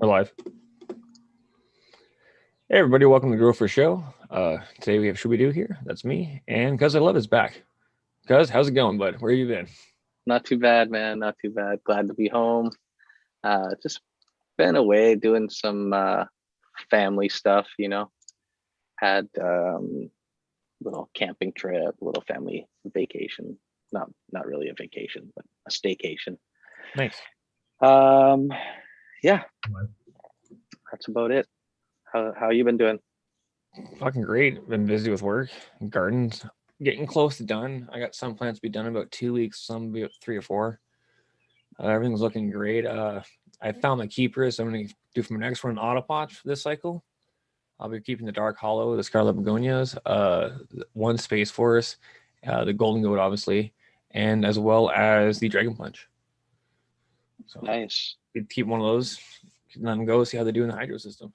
We're live. Hey everybody, welcome to Grow for Show. Today we have Should We Do here. That's me. And Cuz I Love is back. Cuz, how's it going, bud? Where you been? Not too bad, man. Not too bad. Glad to be home. Just been away doing some family stuff, Had little camping trip, little family vacation. Not really a vacation, but a staycation. Nice. Yeah, that's about it. How you been doing? Fucking great. Been busy with work. Gardens getting close to done. I got some plants to be done in about 2 weeks, some be about 3 or 4. Everything's looking great. I found my keepers. I'm going to do for my next one an autopot for this cycle. I'll be keeping the Dark Hollow, the Scarlet Begonias, one Space Force, the Golden Goat, obviously, and as well as the Dragon Punch. So Nice. keep one of those, let them go, see how they do in the hydro system.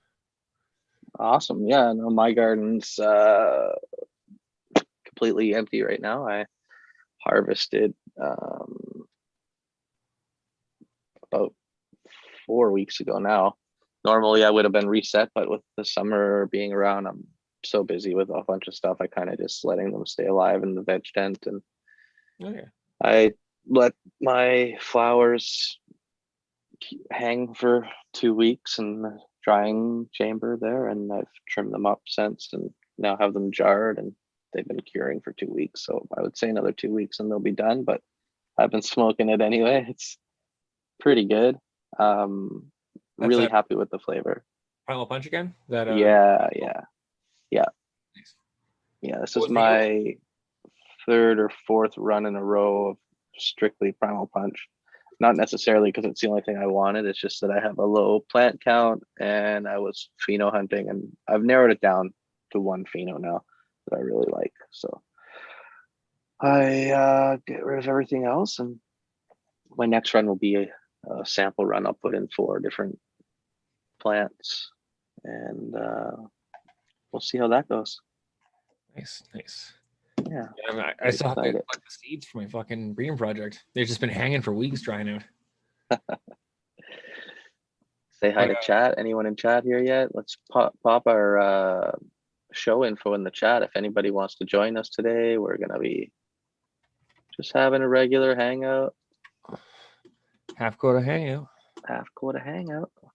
Awesome. Yeah, no, my garden's completely empty right now. I harvested about 4 weeks ago now. Normally I would have been reset, but with the summer being around, I'm so busy with a bunch of stuff. I kind of just letting them stay alive in the veg tent, and I let my flowers hang for 2 weeks in the drying chamber there, and I've trimmed them up since, and now have them jarred, and they've been curing for 2 weeks. So I would say another 2 weeks and they'll be done, but I've been smoking it anyway. It's pretty good. Really happy with the flavor. Primal Punch again? Yeah. Nice. Yeah, this is my third or fourth run in a row of strictly Primal Punch. Not necessarily because it's the only thing I wanted. It's just that I have a low plant count and I was pheno hunting, and I've narrowed it down to one pheno now that I really like. So I get rid of everything else, and my next run will be a sample run. I'll put in 4 different plants, and we'll see how that goes. Nice. Yeah. I still have to collect the seeds for my fucking breeding project. They've just been hanging for weeks drying out. Say hi to chat. Anyone in chat here yet? Let's pop our show info in the chat. If anybody wants to join us today, we're gonna be just having a regular hangout. Half quota hangout. If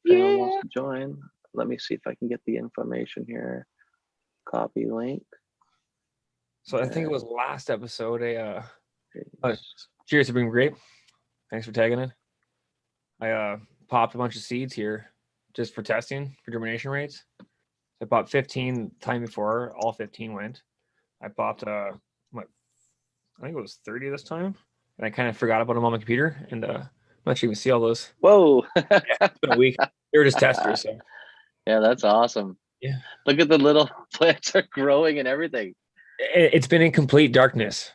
anyone wants to join, let me see if I can get the information here. Copy link. So I think it was last episode. Cheers to being great. Thanks for tagging it. I popped a bunch of seeds here just for testing for germination rates. I popped 15 time before. All 15 went. I popped I think it was 30 this time, and I kind of forgot about them on my computer, and I'm not sure you can see all those. Whoa! It's been a week. They were just testers. So. Yeah, that's awesome. Yeah. Look at the little plants are growing and everything. It's been in complete darkness.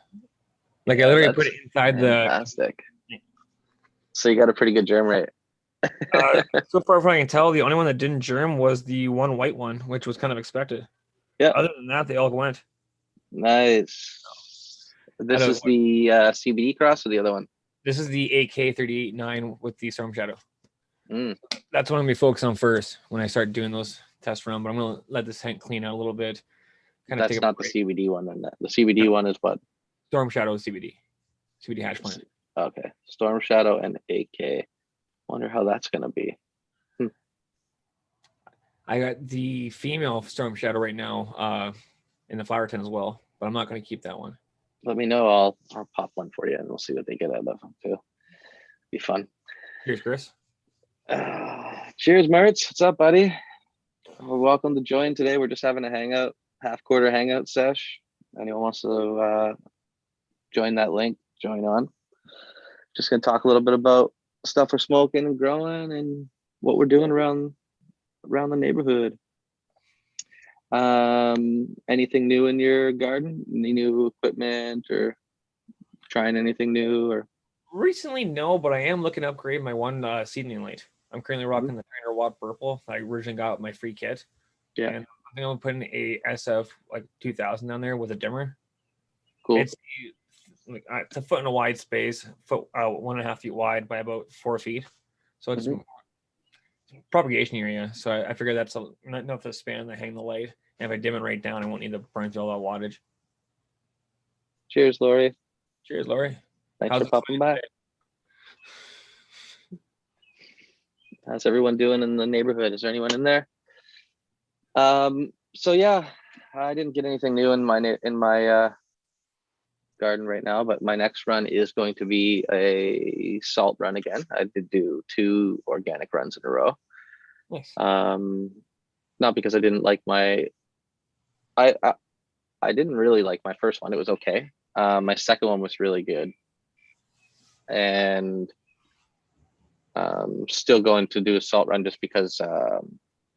Like I literally put it inside fantastic. So you got a pretty good germ rate. So far, if I can tell, the only one that didn't germ was the one white one, which was kind of expected. Yeah. Other than that, they all went. Nice. This is the CBD cross or the other one? This is the AK-38-9 with the Storm Shadow. Mm. That's what I'm going to be focused on first when I start doing those test runs, but I'm going to let this tank clean out a little bit. That's not the CBD one, then. The CBD one is what? Storm Shadow CBD hash plant. Okay. Storm Shadow and AK. Wonder how that's going to be. I got the female Storm Shadow right now in the flower tent as well, but I'm not going to keep that one. Let me know. I'll pop one for you, and we'll see what they get out of them too. Be fun. Cheers, Chris. Cheers, Mertz. What's up, buddy? Well, welcome to join today. We're just having a hangout, half quarter hangout sesh. Anyone wants to join that link, join on. Just gonna talk a little bit about stuff we're smoking and growing and what we're doing around the neighborhood. Anything new in your garden? Any new equipment or trying anything new? Or recently, no, but I am looking to upgrade my one seedling light. I'm currently rocking the 300-watt purple. I originally got my free kit. Yeah, and I think I'm putting a SF like 2000 down there with a dimmer. Cool. It's a foot in a wide space, 1.5 feet wide by about 4 feet. So it's propagation area. So I figured that's not enough to span that hang the light. And if I dim it right down, I won't need to burn through all that wattage. Cheers, Lori. Cheers, Lori. Thanks How's for it popping going by. How's everyone doing in the neighborhood? Is there anyone in there? So yeah, I didn't get anything new in my garden right now, but my next run is going to be a salt run again. I did do 2 organic runs in a row. Nice. Not because I didn't like I didn't really like my first one. It was okay. My second one was really good, and still going to do a salt run just because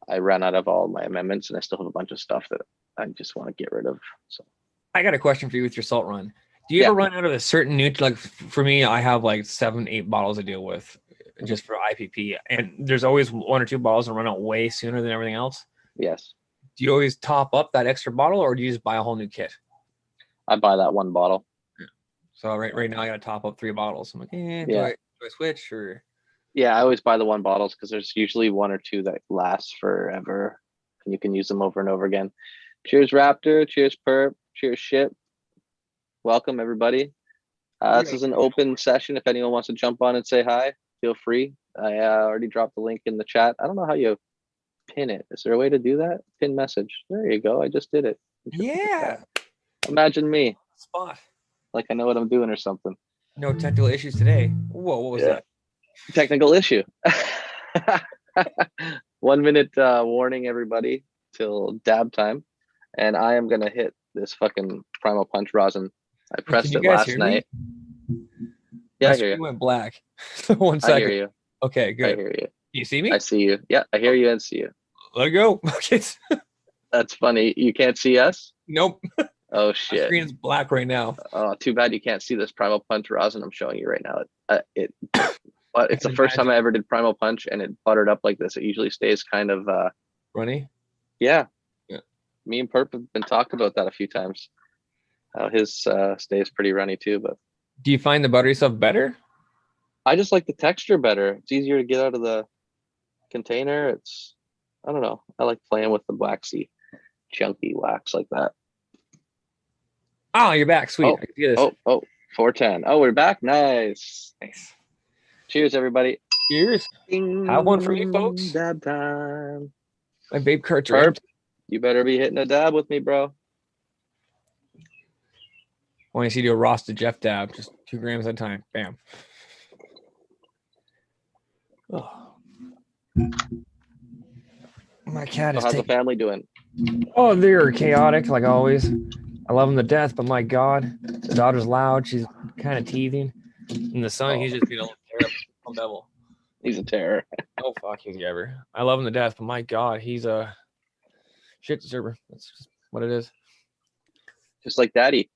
I ran out of all my amendments, and I still have a bunch of stuff that I just want to get rid of. So I got a question for you with your salt run. Do you ever run out of a certain nutrient? Like for me, I have like 7-8 bottles to deal with just for IPP, and there's always 1 or 2 bottles that run out way sooner than everything else. Yes. Do you always top up that extra bottle, or do you just buy a whole new kit? I buy that 1 bottle. Yeah. So right now I got to top up 3 bottles. I'm like, do I switch or? Yeah, I always buy the 1 bottles because there's usually 1 or 2 that last forever, and you can use them over and over again. Cheers, Raptor. Cheers, Perp. Cheers, Ship. Welcome, everybody. This is an open session. If anyone wants to jump on and say hi, feel free. I already dropped the link in the chat. I don't know how you pin it. Is there a way to do that? Pin message. There you go. I just did it. Yeah. Imagine me. Spot. Like I know what I'm doing or something. No technical issues today. Whoa, what was that? Technical issue. 1 minute warning, everybody, till dab time. And I am going to hit this fucking Primal Punch rosin. I pressed it last night. Yeah, I hear you. Went black. 1 second. I hear you. Okay, good. I hear you. You see me? I see you. Yeah, I hear you and see you. Let it go. Okay. That's funny. You can't see us? Nope. Oh shit. My screen is black right now. Oh, too bad you can't see this Primal Punch rosin I'm showing you right now. It's the first time I ever did Primal Punch, and it buttered up like this. It usually stays kind of runny. Yeah. Me and Perp have been talking about that a few times. His stays pretty runny too, but do you find the buttery stuff better? I just like the texture better. It's easier to get out of the container. I don't know. I like playing with the waxy, chunky wax like that. Oh, you're back. Sweet. Oh, 410. Oh, we're back. Nice. Cheers, everybody. Cheers. Ding. Have one for me, folks. Dab time. My vape carts are empty. You better be hitting a dab with me, bro. I want to see you do a Ross to Jeff dab, just 2 grams at a time. Bam. Oh. My cat is. How's the family doing? Oh, they're chaotic like always. I love them to death, but my God, the daughter's loud. She's kind of teething, and the son, he's just being a little terrible devil. He's a terror. Oh fuck, he's ever. I love him to death, but my God, he's a shit disturber. That's just what it is. Just like Daddy.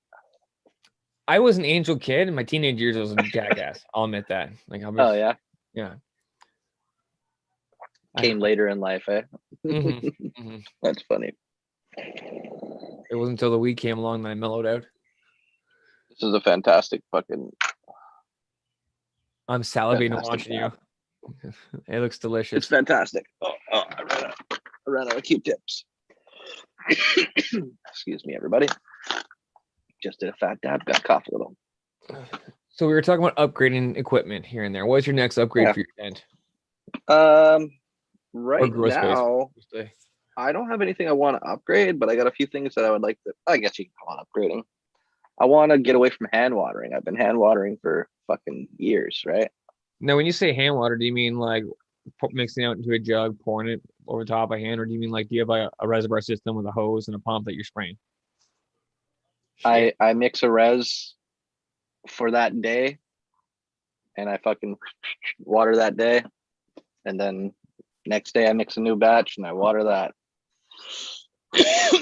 I was an angel kid. In my teenage years, I was a jackass. I'll admit that. Like, oh yeah, yeah. Came later in life, eh? Mm-hmm. Mm-hmm. That's funny. It wasn't until the weed came along that I mellowed out. This is a fantastic fucking. I'm salivating watching you. It looks delicious. It's fantastic. Oh, I ran out of Q-tips. Excuse me, everybody. Just did a fat dab, got cough a little. So we were talking about upgrading equipment here and there. What's your next upgrade for your tent? Right now, I don't have anything I want to upgrade, but I got a few things that I would like to. I guess you can call it upgrading. I want to get away from hand watering. I've been hand watering for fucking years, right? Now, when you say hand water, do you mean like mixing it out into a jug, pouring it over the top of hand, or do you mean like do you have a reservoir system with a hose and a pump that you're spraying? I mix a res for that day, and I fucking water that day, and then next day I mix a new batch and I water that.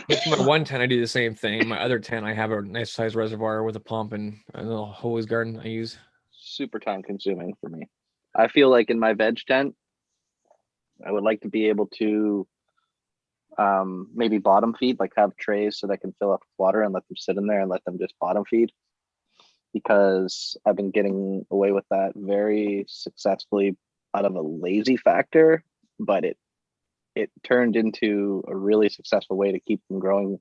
With my 1 tent, I do the same thing. My other tent, I have a nice size reservoir with a pump and a little hose garden I use. Super time consuming for me. I feel like in my veg tent, I would like to be able to maybe bottom feed, like have trays so that I can fill up with water and let them sit in there and let them just bottom feed. Because I've been getting away with that very successfully out of a lazy factor, but it turned into a really successful way to keep them growing.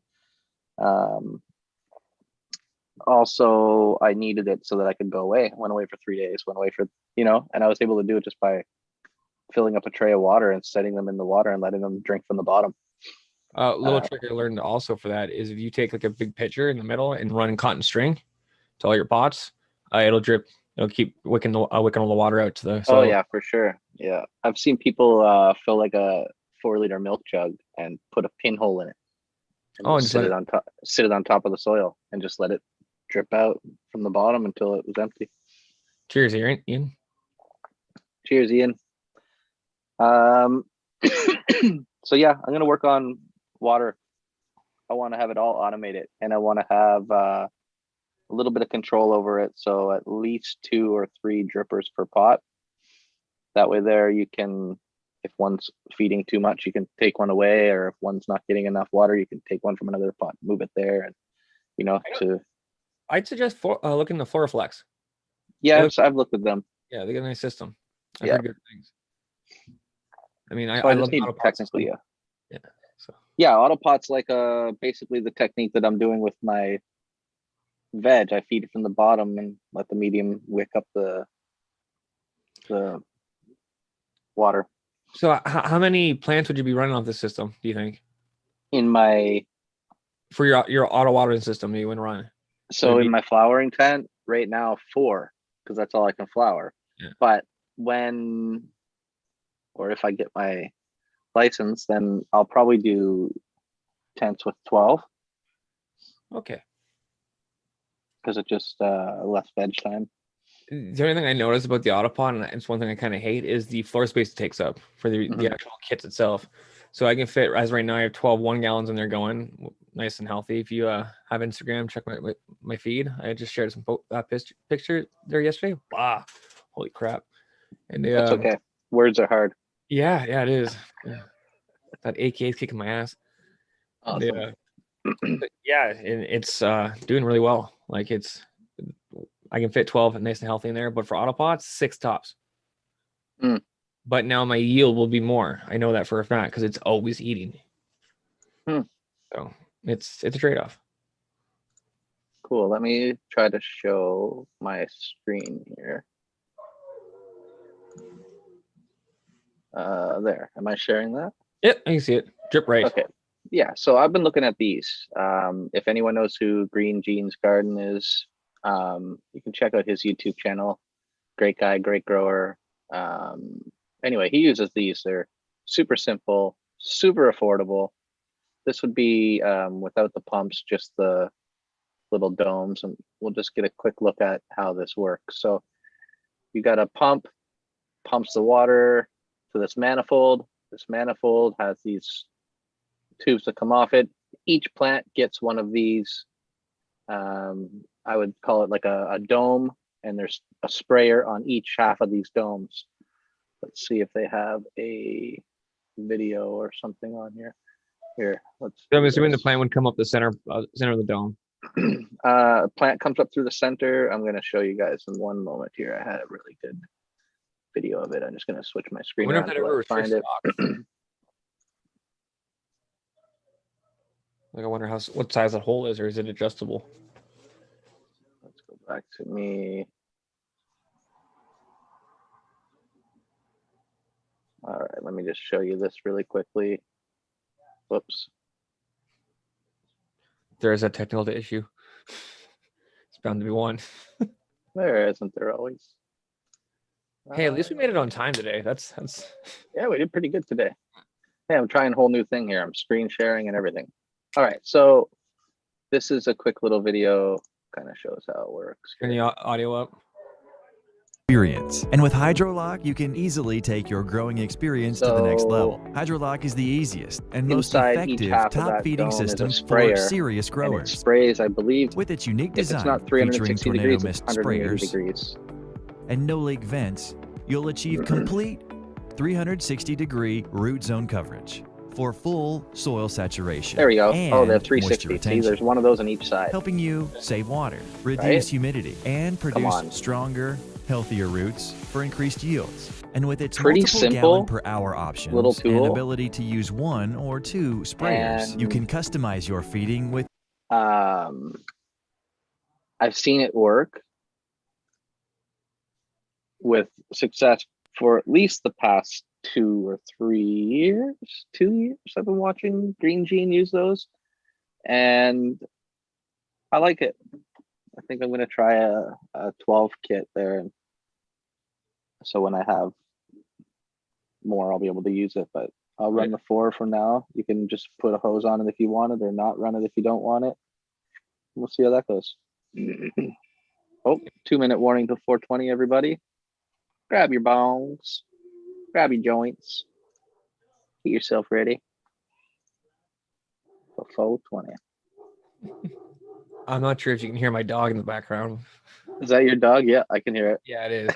Also, I needed it so that I could go away. Went away for 3 days, went away for, and I was able to do it just by filling up a tray of water and setting them in the water and letting them drink from the bottom. Little trick I learned also for that is if you take like a big pitcher in the middle and run cotton string to all your pots, it'll drip. It'll keep wicking all the water out to the soil. Oh yeah, for sure. Yeah, I've seen people fill like a 4-liter milk jug and put a pinhole in it. And just sit it on top of the soil and just let it drip out from the bottom until it was empty. Cheers, Ian. Cheers, Ian. So yeah, I'm gonna work on water. I want to have it all automated, and I want to have a little bit of control over it. So at least 2 or 3 drippers per pot. That way there you can, if one's feeding too much, you can take one away, or if one's not getting enough water, you can take one from another pot, move it there, and I'd suggest looking at Floraflex. Yeah, I've looked at them. Yeah, they got a nice system. I've heard good things. I mean, so I love need technically, yeah. Yeah. So yeah, autopot's like basically the technique that I'm doing with my veg. I feed it from the bottom and let the medium wick up the water. So how many plants would you be running off this system, do you think? For your auto watering system you would run? So in my flowering tent right now, 4, because that's all I can flower. Yeah. But if I get my license, then I'll probably do tents with 12. Okay. Because it's just less veg time. The only thing I noticed about the Autopot, and it's one thing I kind of hate, is the floor space it takes up for the actual kits itself. So I can fit, as right now, I have 12 1-gallons in there going, nice and healthy. If you have Instagram, check my feed. I just shared some picture there yesterday. Wow, holy crap! And that's okay. Words are hard. Yeah, it is. Yeah. That AK is kicking my ass. Awesome. And it's doing really well. Like I can fit 12 nice and healthy in there, but for Autopots, 6 tops. But now my yield will be more. I know that for a fact because it's always eating. So it's a trade-off. Cool. Let me try to show my screen here. There. Am I sharing that? Yep, I can see it. Drip right. Okay. Yeah. So I've been looking at these. If anyone knows who Green Jeans Garden is, you can check out his YouTube channel. Great guy, great grower. Anyway, he uses these. They're super simple, super affordable. This would be without the pumps, just the little domes, and we'll just get a quick look at how this works. So you got a pump, pumps the water to this manifold. This manifold has these tubes that come off it. Each plant gets one of these. I would call it like a dome, and there's a sprayer on each half of these domes. Let's see if they have a video or something on here. Here, let's. So I'm assuming the plant would come up the center of the dome. Plant comes up through the center. I'm going to show you guys in one moment here. I had a really good video of it. I'm just going to switch my screen around to find it. Like I wonder what size that hole is, or is it adjustable? Let's go back to me. All right, let me just show you this really quickly. Whoops. There is a technical issue. It's bound to be one. There isn't there always. Hey, at least we made it on time today. That's Yeah, we did pretty good today. Hey, I'm trying a whole new thing here. I'm screen sharing and everything. All right, so this is a quick little video, kind of shows how it works. Turn the audio up. Experience. And with HydroLock, you can easily take your growing experience to the next level. HydroLock is the easiest and most effective top feeding system for serious growers. It sprays, I believe, with its unique design, it's not 360 featuring degrees, tornado mist it's 180 sprayers degrees. And no leak vents, you'll achieve complete 360-degree root zone coverage for full soil saturation. There we go. Oh, they have moisture 360. See, retention, there's one of those on each side. helping you save water, reduce humidity, and produce stronger, healthier roots for increased yields. And with its Pretty multiple simple gallon per hour options little and tool. ability to use 1 or 2 sprayers, you can customize your feeding with. I've seen it work with success for at least the past 2 or 3 years. 2 years I've been watching Green Gene use those, and I like it. I think I'm gonna try a 12 kit there, so when I have more, I'll be able to use it. But I'll run the 4 for now. You can just put a hose on it if you want it, or not run it if you don't want it. We'll see how that goes. Oh, 2-minute warning to 420, everybody. Grab your bongs, grab your joints, get yourself ready for 420. I'm not sure if you can hear my dog in the background. Is that your dog? Yeah, I can hear it. Yeah, it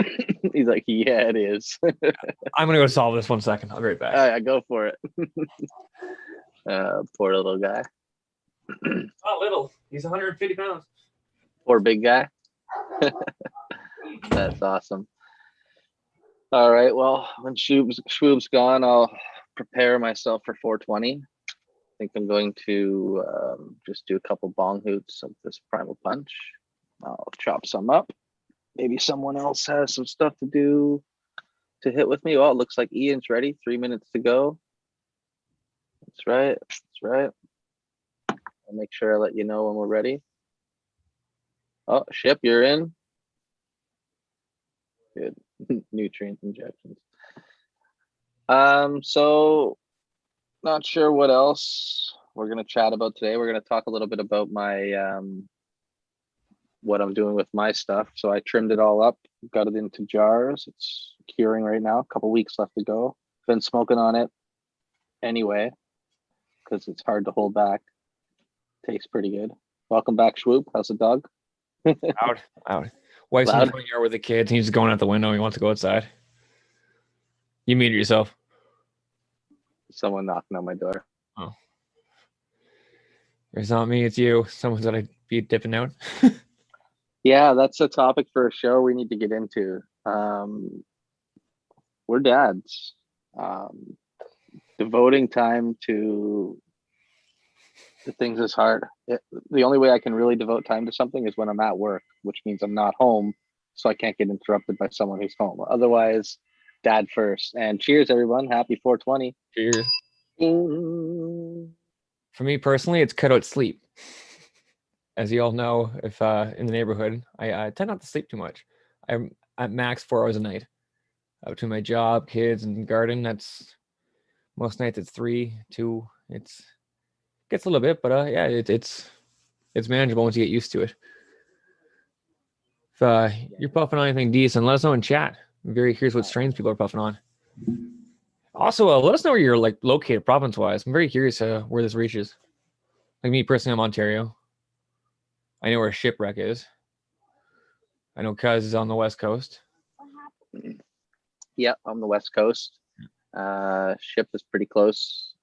is. He's like, yeah, it is. I'm gonna go solve this 1 second. I'll be right back. All right, go for it. Poor little guy. Oh, little. He's 150 pounds. Poor big guy. That's awesome. All right, well, when Schwoob's gone, I'll prepare myself for 420. I think I'm going to just do a couple bong hoots of this Primal Punch. I'll chop some up. Maybe someone else has some stuff to do to hit with me. Oh, it looks like Ian's ready. 3 minutes to go. That's right. That's right. I'll make sure I let you know when we're ready. Oh, Ship, you're in. Good. Nutrient injections. So not sure what else we're gonna chat about today. We're gonna talk a little bit about my what I'm doing with my stuff. So I trimmed it all up, got it into jars. It's curing right now. A couple weeks left to go. Been smoking on it anyway because it's hard to hold back. Tastes pretty good. Welcome back, Schwoop. How's the dog? Out. Wife's in the front yard with the kids. He's going out the window. He wants to go outside. You muted yourself. Someone knocking on my door. Oh. It's not me, it's you. Someone's gonna be dipping out. Yeah, that's a topic for a show we need to get into. We're dads. Devoting time to the things is hard. The only way I can really devote time to something is when I'm at work, which means I'm not home, so I can't get interrupted by someone who's home. Otherwise, dad first. And cheers, everyone. Happy 420. Cheers. For me personally, it's cut out sleep. As you all know, if in the neighborhood, I tend not to sleep too much. I'm at max 4 hours a night. Between my job, kids, and garden, that's most nights it's 3, 2. It's gets a little bit, but yeah, it's manageable once you get used to it. If you're puffing on anything decent, let us know in chat. I'm very curious what strains people are puffing on. Also, let us know where you're like located province-wise. I'm very curious where this reaches. Like me personally, I'm Ontario. I know where Shipwreck is. I know Cuz is on the West Coast. Yeah, on the West Coast. Ship is pretty close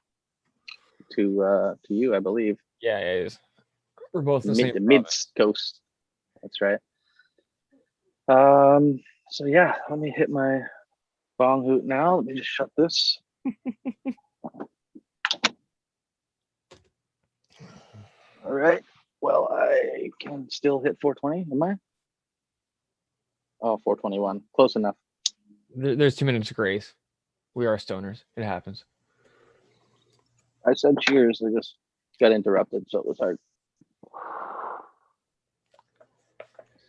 to you, I believe. Yeah, it is. We're both the same mid coast. That's right. So yeah, let me hit my bong hoot now. Let me just shut this. All right. Well, I can still hit 420. Am I? Oh, 421. Close enough. There's 2 minutes of grace. We are stoners. It happens. I said cheers. I just got interrupted, so it was hard.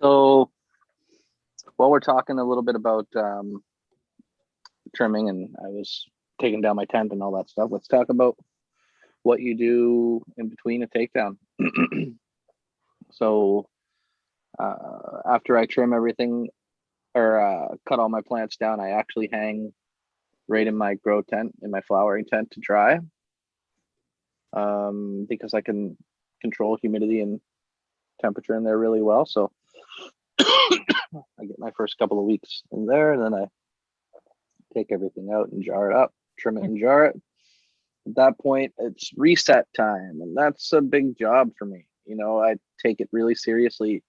So while we're talking a little bit about trimming, and I was taking down my tent and all that stuff, let's talk about what you do in between a takedown. So after I trim everything or cut all my plants down, I actually hang right in my grow tent, in my flowering tent to dry, because I can control humidity and temperature in there really well. So I get my first couple of weeks in there, and then I take everything out and jar it up, trim it and jar it. At that point, it's reset time, and that's a big job for me. You know, I take it really seriously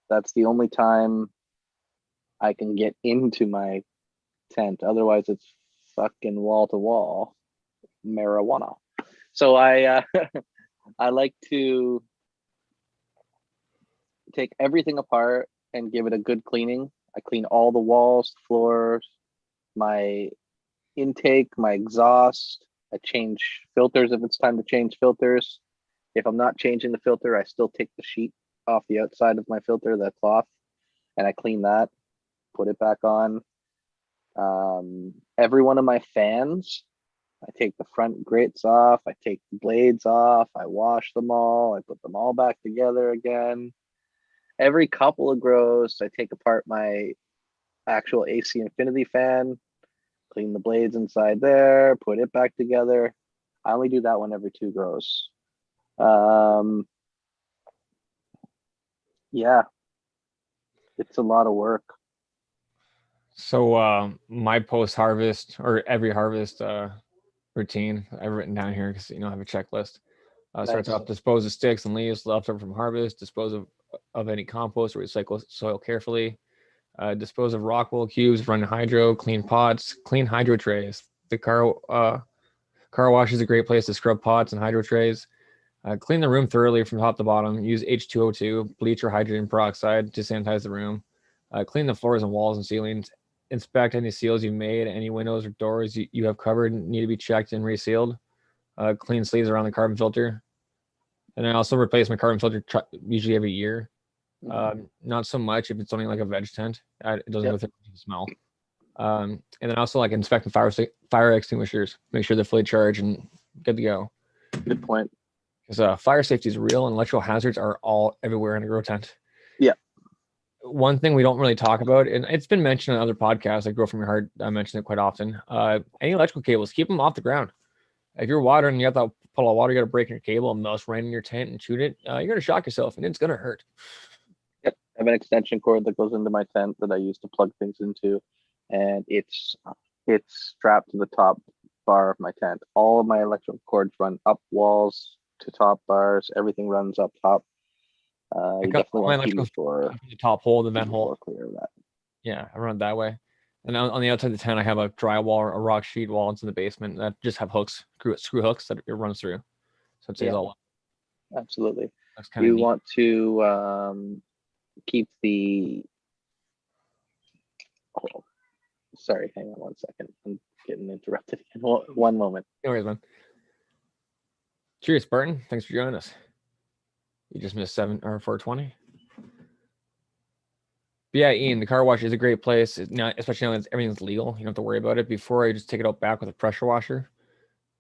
That's the only time I can get into my tent. Otherwise, it's fucking wall to wall marijuana. So I I like to take everything apart and give it a good cleaning. I clean all the walls, floors, my intake, my exhaust. I change filters if it's time to change filters. If I'm not changing the filter, I still take the sheet off the outside of my filter, the cloth, and I clean that, put it back on. Every one of my fans, I take the front grates off, I take the blades off, I wash them all, I put them all back together again. Every couple of grows, I take apart my actual AC Infinity fan, clean the blades inside there, put it back together. I only do that one every 2 grows. Yeah, it's a lot of work. So my post-harvest or every harvest routine I've written down here because I have a checklist. Starts Nice. off: dispose of sticks and leaves left over from harvest, dispose of any compost or recycle soil carefully, dispose of rock wool cubes, run hydro, clean pots, clean hydro trays. The car wash is a great place to scrub pots and hydro trays. Clean the room thoroughly from top to bottom. Use H2O2, bleach or hydrogen peroxide to sanitize the room. Clean the floors and walls and ceilings. Inspect any seals you've made. Any windows or doors you have covered need to be checked and resealed. Clean sleeves around the carbon filter. And I also replace my carbon filter usually every year. Not so much if it's only like a veg tent. It doesn't go through the smell. And then also like inspect the fire extinguishers. Make sure they're fully charged and good to go. Good point. Because fire safety is real and electrical hazards are all everywhere in a grow tent. Yeah. One thing we don't really talk about, and it's been mentioned on other podcasts, like Grow From Your Heart, I mention it quite often. Any electrical cables, keep them off the ground. If you're watering, you have to pull out water, you got to break your cable and mouse right in your tent and shoot it. You're going to shock yourself and it's going to hurt. Yep. I have an extension cord that goes into my tent that I use to plug things into, and it's strapped to the top bar of my tent. All of my electrical cords run up walls to top bars. Everything runs up top. You definitely want to keep it for the top hole, the vent hole. Clear of that. Yeah, I run it that way. And on the outside of the tent, I have a drywall or a rock sheet wall into the basement that just have hooks, screw hooks that it runs through. So it saves all. Absolutely. You want to keep the. Oh, sorry, hang on 1 second. I'm getting interrupted again. One moment. No worries, man. Cheers, Spartan. Thanks for joining us. You just missed 420. But yeah, Ian, the car wash is a great place. Now, especially now that everything's legal, you don't have to worry about it. Before, I just take it out back with a pressure washer.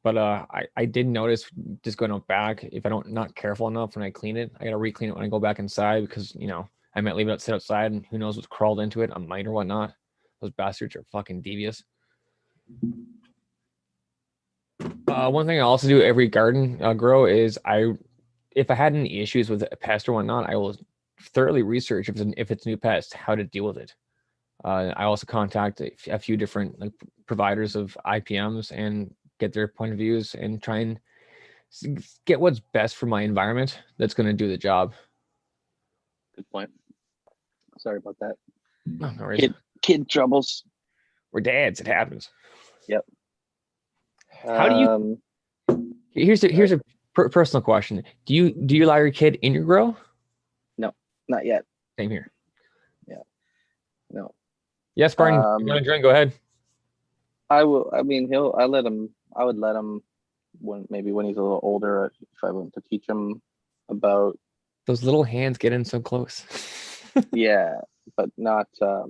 But I did notice just going out back, if I don't not careful enough when I clean it, I gotta re-clean it when I go back inside because I might leave it sit outside and who knows what's crawled into it, a mite or whatnot. Those bastards are fucking devious. One thing I also do every garden grow is if I had any issues with a pest or whatnot, I will thoroughly research if it's new pest, how to deal with it. I also contact a few different providers of IPMs and get their point of views and try and get what's best for my environment that's going to do the job. Good point. Sorry about that. No worries. Kid troubles. We're dads. It happens. Yep. How do you? Here's a personal question. Do you allow your kid in your grow? No, not yet. Same here. Yeah. No. Yes, Barney. You want to drink? Go ahead. I will. I mean, I would let him when he's a little older. If I want to teach him about those little hands get in so close. Yeah, but not now.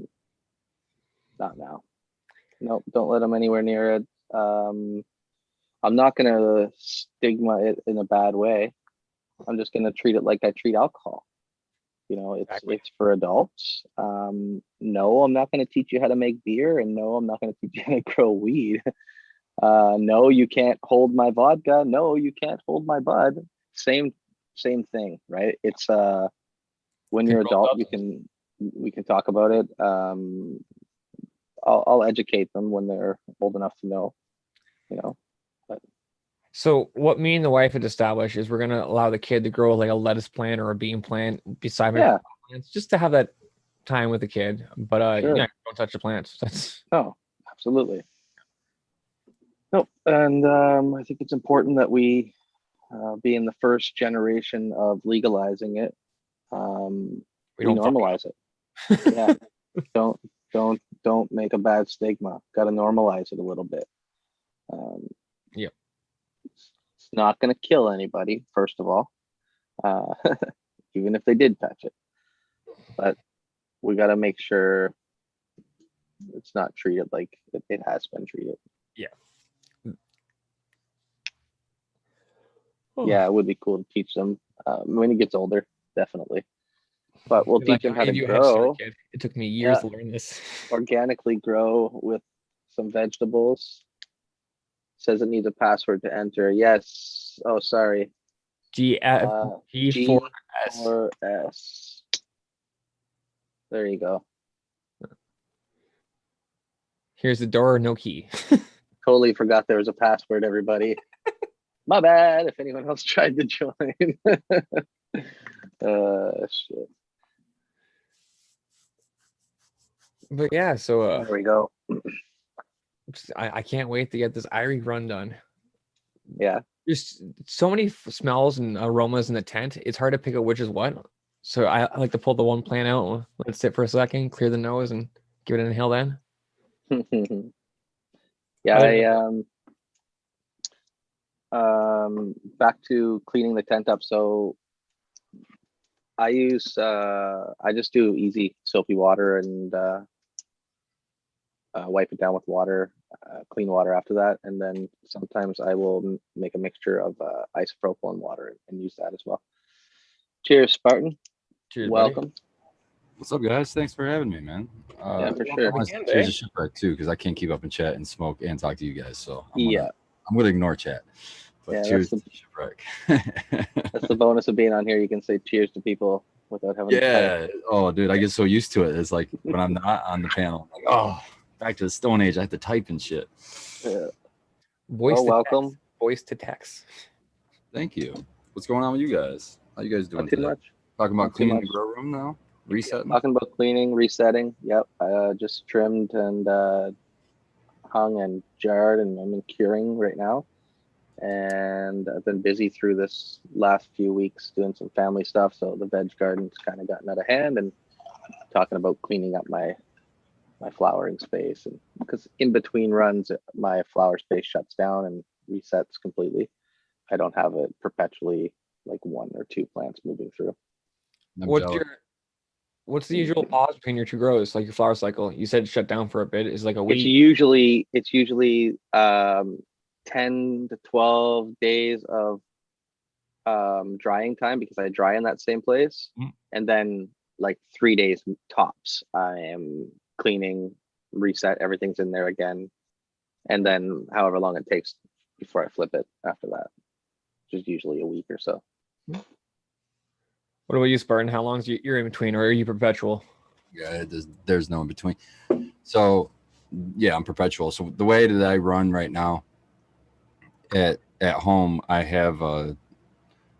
Nope, don't let him anywhere near it. I'm not gonna stigma it in a bad way. I'm just gonna treat it like I treat alcohol. It's for adults. No, I'm not gonna teach you how to make beer, and no, I'm not gonna teach you how to grow weed. No, you can't hold my vodka. No, you can't hold my bud. Same thing, right? It's when you're adult, we can talk about it. I'll educate them when they're old enough to know, But. So what me and the wife had established is we're gonna allow the kid to grow like a lettuce plant or a bean plant beside my plants just to have that time with the kid. But Sure. yeah, don't touch the plants. That's Absolutely. Nope. And I think it's important that we be in the first generation of legalizing it. We normalize it. Yeah. Don't make a bad stigma. Got to normalize it a little bit. Yep. It's not going to kill anybody, first of all, even if they did touch it. But we got to make sure it's not treated like it has been treated. Yeah. Yeah, it would be cool to teach them when he gets older, definitely. But we'll teach him how to grow. It took me years to learn this. Organically grow with some vegetables. Says it needs a password to enter. Yes. Oh, sorry. G4S. There you go. Here's the door, no key. Totally forgot there was a password, everybody. My bad if anyone else tried to join. Shit. But yeah, so there we go. I can't wait to get this Irie run done. Yeah. There's so many smells and aromas in the tent. It's hard to pick out which is what. So I like to pull the one plant out, let it sit for a second, clear the nose, and give it an inhale then. Yeah, back to cleaning the tent up. So I just do easy soapy water and wipe it down with water, clean water after that. And then sometimes I will make a mixture of isopropyl and water and use that as well. Cheers, Spartan. Cheers, welcome. Buddy. What's up, guys? Thanks for having me, man. Yeah, for sure. Cheers to Shipwreck too, because I can't keep up and chat and smoke and talk to you guys. So I'm gonna ignore chat. But cheers to Shipwreck. That's the bonus of being on here. You can say cheers to people without having to oh, dude, I get so used to it. It's like when I'm not on the panel, I'm like, oh, back to the Stone Age. I have to type and shit. Yeah. Welcome. Text. Voice to text. Thank you. What's going on with you guys? How you guys doing today? Much. Talking about cleaning the grow room now? Resetting? Talking about cleaning, resetting. Yep. Just trimmed and hung and jarred, and I'm in curing right now. And I've been busy through this last few weeks doing some family stuff. So the veg garden's kind of gotten out of hand, and talking about cleaning up my flowering space. And because in between runs, my flower space shuts down and resets completely. I don't have it perpetually like one or two plants moving through. What's the usual pause between your two grows, like your flower cycle? You said shut down for a bit. Is like a week. It's usually 10 to 12 days of drying time, because I dry in that same place, and then like 3 days tops. I am cleaning, reset, everything's in there again, and then however long it takes before I flip it after that, which is usually a week or so. What about you, Spartan? How long is you're in between, or are you perpetual? Yeah, there's no in between. So yeah, I'm perpetual. So the way that I run right now at home, I have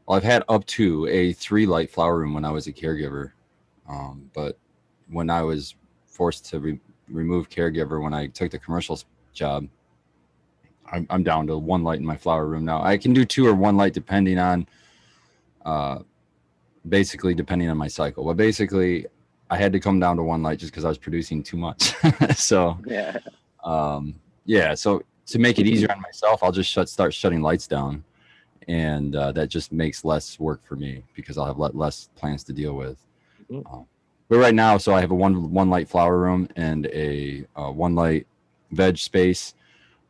I've had up to a 3 light flower room when I was a caregiver, but when I was forced to remove caregiver when I took the commercial job, I'm down to 1 light in my flower room now. I can do 2 or 1 light depending on basically depending on my cycle. But basically I had to come down to 1 light just because I was producing too much. So so to make it easier on myself, I'll just start shutting lights down, and that just makes less work for me because I'll have less plants to deal with. But right now, so I have a one light flower room and a 1 light veg space,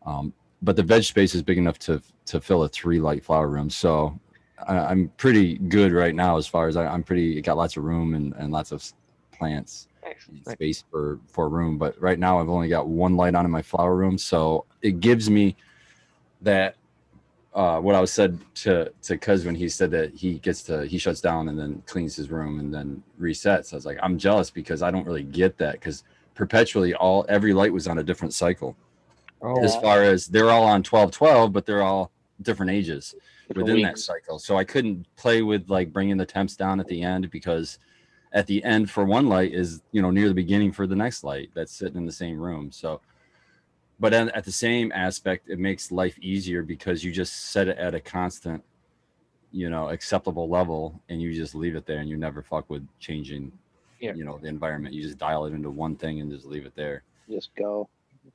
but the veg space is big enough to fill a 3 light flower room. So I'm pretty good right now as far as I'm got lots of room and lots of plants. Space for room, but right now I've only got 1 light on in my flower room, so it gives me that what I was said to Cuz when he said that he shuts down and then cleans his room and then resets. I was like, I'm jealous because I don't really get that, because perpetually every light was on a different cycle. As far as they're all on 12/12, but they're all different ages within that cycle. So I couldn't play with like bringing the temps down at the end because at the end for one light is, you know, near the beginning for the next light that's sitting in the same room. So, but then at the same aspect, it makes life easier because you just set it at a constant, you know, acceptable level, and you just leave it there, and you never fuck with changing, you know, the environment. You just dial it into one thing and just leave it there. Just go.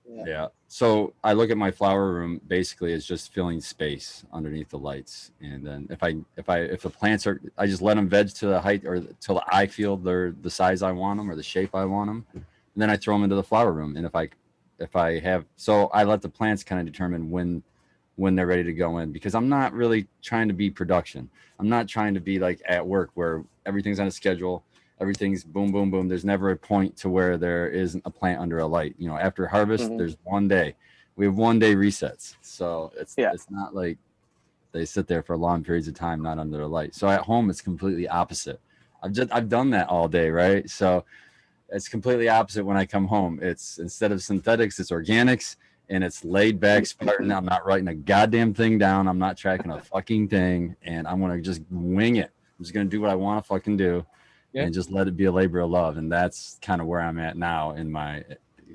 Yeah. So I look at my flower room basically as just filling space underneath the lights, and then if the plants are, I just let them veg to the height or till I feel they're the size I want them or the shape I want them, and then I throw them into the flower room. And if I have, so I let the plants kind of determine when they're ready to go in, because I'm not really trying to be production. I'm not trying to be like at work where everything's on a schedule. Everything's boom, boom, boom. There's never a point to where there isn't a plant under a light. You know, after harvest, there's one day. We have 1 day resets. So it's not like they sit there for long periods of time, not under a light. So at home, it's completely opposite. I've done that all day, right? So it's completely opposite when I come home. It's instead of synthetics, it's organics, and it's laid back, Spartan. I'm not writing a goddamn thing down. I'm not tracking a fucking thing, and I'm gonna just wing it. I'm just gonna do what I want to fucking do. Yeah. And just let it be a labor of love. And that's kind of where I'm at now in my,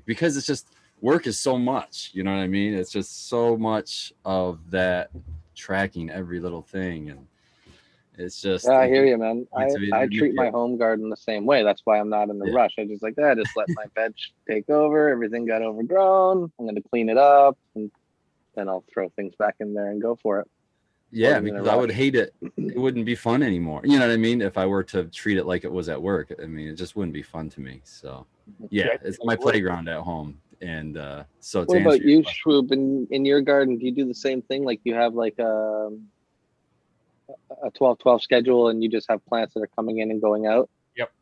because it's just, work is so much, you know what I mean? It's just so much of that tracking every little thing. And it's just, I hear you, man. I treat my home garden the same way. That's why I'm not in the rush. I just like that. Just let my veg take over. Everything got overgrown. I'm going to clean it up, and then I'll throw things back in there and go for it. Yeah, because I would hate it. It wouldn't be fun anymore. You know what I mean? If I were to treat it like it was at work, I mean, it just wouldn't be fun to me. So, yeah, it's my playground at home. And so, what about you, Schwoob? In your garden, do you do the same thing? Like, you have like a 12-12 schedule, and you just have plants that are coming in and going out? Yep.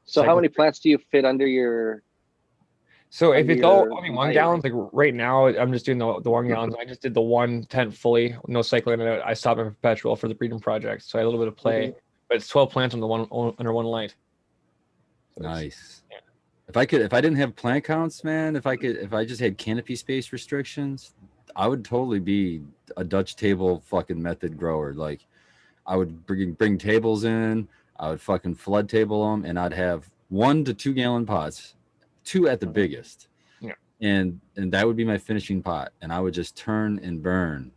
So, how many plants do you fit under your? So if it's all 1 gallons, like right now, I'm just doing the 1 gallons. I just did the 1 tent fully, no cycling. I stopped in perpetual for the breeding project, so I had a little bit of play. But it's 12 plants under one light. So nice. Yeah. If I didn't have plant counts, man, if I just had canopy space restrictions, I would totally be a Dutch table fucking method grower. Like, I would bring tables in, I would fucking flood table them, and I'd have 1 to 2 gallon pots. 2 at the biggest, and that would be my finishing pot, and I would just turn and burn,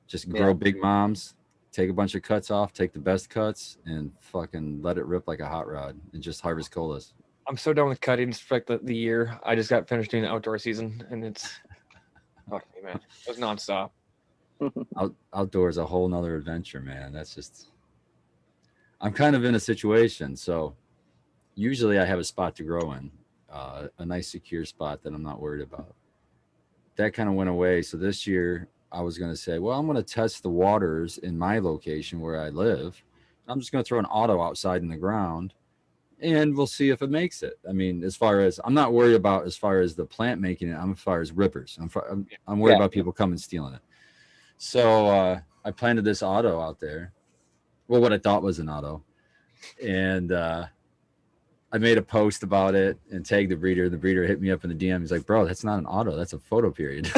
just grow big moms, take a bunch of cuts off, take the best cuts, and fucking let it rip like a hot rod, and just harvest colas. I'm so done with cutting for like the year. I just got finished doing the outdoor season, and it's fucking man, it was nonstop. Outdoors a whole nother adventure, man. That's just, I'm kind of in a situation, so usually I have a spot to grow in. A nice secure spot that I'm not worried about. That kind of went away. So this year I was going to say, well, I'm going to test the waters in my location where I live. I'm just going to throw an auto outside in the ground, and we'll see if it makes it. I mean, as far as, I'm not worried about as far as the plant making it. I'm as far as rippers. I'm worried about people coming stealing it. So I planted this auto out there. Well, what I thought was an auto. And I made a post about it and tagged the breeder. The breeder hit me up in the DM. He's like, bro, that's not an auto. That's a photo period.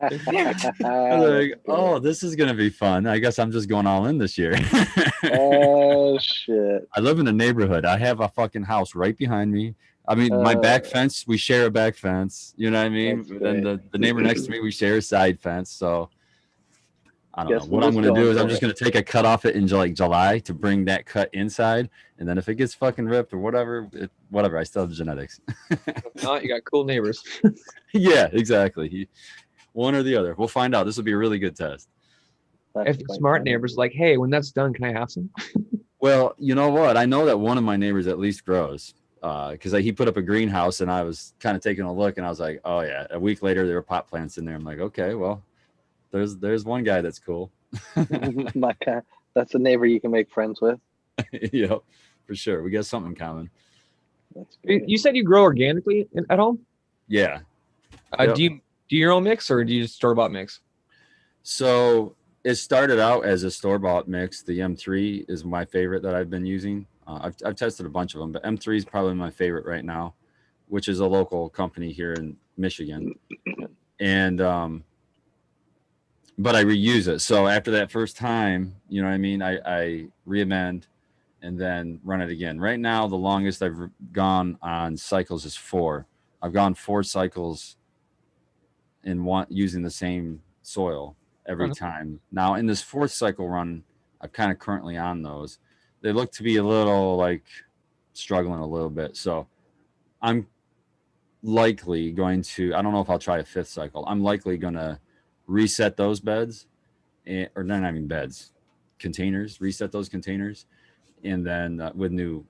Like, oh, this is going to be fun. I guess I'm just going all in this year. Oh, shit. I live in a neighborhood. I have a fucking house right behind me. I mean, my back fence, we share a back fence. You know what I mean? Then the neighbor next to me, we share a side fence. So I don't know. What I'm going to do is I'm just going to take a cut off it in like July to bring that cut inside. And then if it gets fucking ripped or whatever, I still have genetics. You got cool neighbors. Yeah, exactly. One or the other. We'll find out. This will be a really good test. If smart neighbors like, hey, when that's done, can I have some? Well, you know what? I know that one of my neighbors at least grows because he put up a greenhouse, and I was kind of taking a look, and I was like, oh, yeah. A week later, there were pot plants in there. I'm like, okay, well. There's one guy that's cool. My God, that's a neighbor you can make friends with. Yeah, for sure. We got something in common. That's good. You said you grow organically at home? Yeah. Yep. Do you do your own mix, or do you just store-bought mix? So it started out as a store-bought mix. The M3 is my favorite that I've been using. I've tested a bunch of them, but M3 is probably my favorite right now, which is a local company here in Michigan. And but I reuse it. So after that first time, you know what I mean, I re-amend, and then run it again. Right now, the longest I've gone on cycles is 4. I've gone 4 cycles in one using the same soil every time. Now in this 4th cycle run, I'm kind of currently on those. They look to be a little like struggling a little bit. So I'm likely going to, I don't know if I'll try a 5th cycle. I'm likely going to reset those beds, or not even beds, containers, reset those containers, and then with new.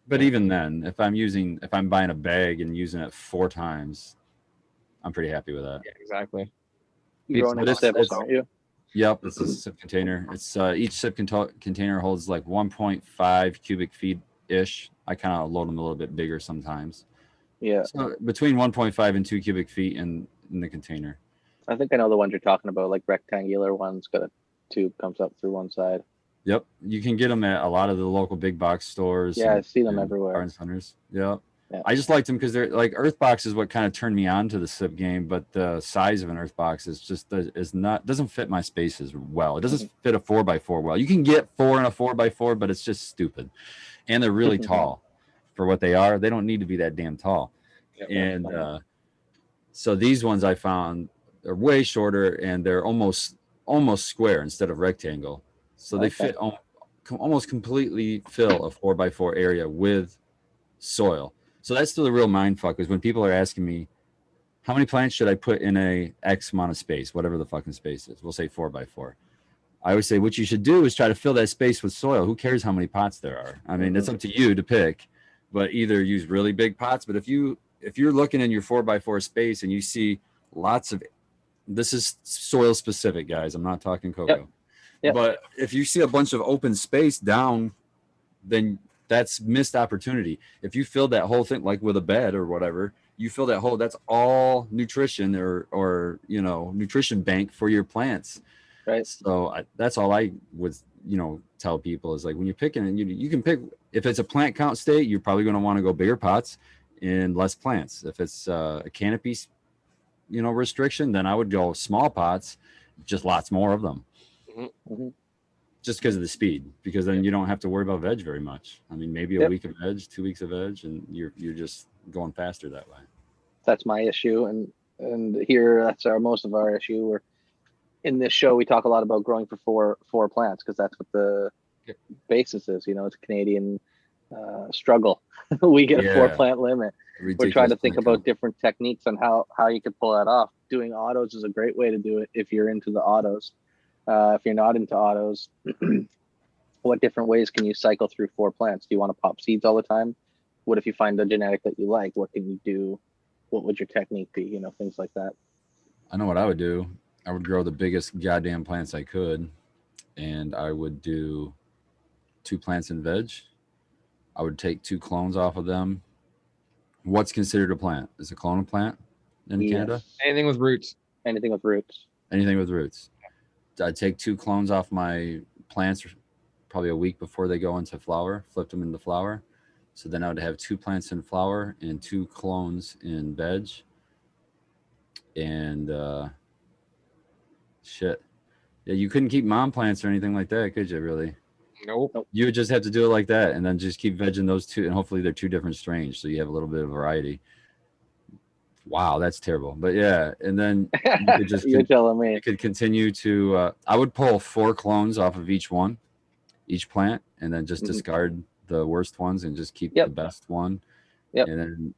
But even then, if I'm buying a bag and using it 4 times, I'm pretty happy with that. Yeah, exactly. You're going into sips, aren't you? Yep, it's a sip container. It's each sip container holds like 1.5 cubic feet ish. I kind of load them a little bit bigger sometimes. Yeah. So between 1.5 and 2 cubic feet in the container. I think I know the ones you're talking about, like rectangular ones, got a tube comes up through one side. Yep, you can get them at a lot of the local big box stores. Yeah, I see them everywhere. Garden centers. Yep. Yeah. I just liked them because they're like Earthbox is what kind of turned me on to the sip game, but the size of an Earthbox is just doesn't fit my spaces well. It doesn't fit a 4x4 well. You can get 4 in a 4x4, but it's just stupid, and they're really tall for what they are. They don't need to be that damn tall. Yep, and so these ones I found they're way shorter and they're almost square instead of rectangle. So they fit almost completely fill a 4x4 area with soil. So that's still the real mind fuck is when people are asking me, how many plants should I put in a X amount of space, whatever the fucking space is. We'll say 4x4. I always say what you should do is try to fill that space with soil. Who cares how many pots there are? I mean, it's up to you to pick, but either use really big pots. But if you're looking in your 4x4 space and you see lots of, this is soil specific, guys. I'm not talking cocoa. Yep. Yep. But if you see a bunch of open space down, then that's missed opportunity. If you fill that whole thing like with a bed or whatever, you fill that hole, that's all nutrition or nutrition bank for your plants. Right. So that's all I would tell people is like when you're picking and you can pick, if it's a plant count state, you're probably going to want to go bigger pots and less plants. If it's a canopy restriction, then I would go small pots, just lots more of them. Mm-hmm. Just because of the speed, because then you don't have to worry about veg very much. I mean, maybe a week of veg, 2 weeks of veg, and you're just going faster that way. That's my issue, and here that's most of our issue. We're in this show we talk a lot about growing for four plants because that's what the basis is. It's a Canadian struggle. We get a 4-plant limit. Ridiculous. We're trying to think about different techniques on how you could pull that off. Doing autos is a great way to do it if you're into the autos. If you're not into autos, what different ways can you cycle through 4 plants? Do you want to pop seeds all the time? What if you find a genetic that you like? What can you do? What would your technique be? Things like that. I know what I would do. I would grow the biggest goddamn plants I could, and I would do 2 plants in veg. I would take 2 clones off of them. What's considered a plant? Is a clone a plant in Canada? Anything with roots. Anything with roots. Anything with roots. I'd take 2 clones off my plants probably a week before they go into flower, flip them into flower. So then I would have 2 plants in flower and 2 clones in veg. And shit. Yeah, you couldn't keep mom plants or anything like that, could you really? Nope. You would just have to do it like that and then just keep vegging those 2, and hopefully they're 2 different strains so you have a little bit of variety. Wow, that's terrible. But yeah, and then you could just you're telling me. You could continue to I would pull 4 clones off of each plant, and then just discard the worst ones and just keep the best one. Yep. And then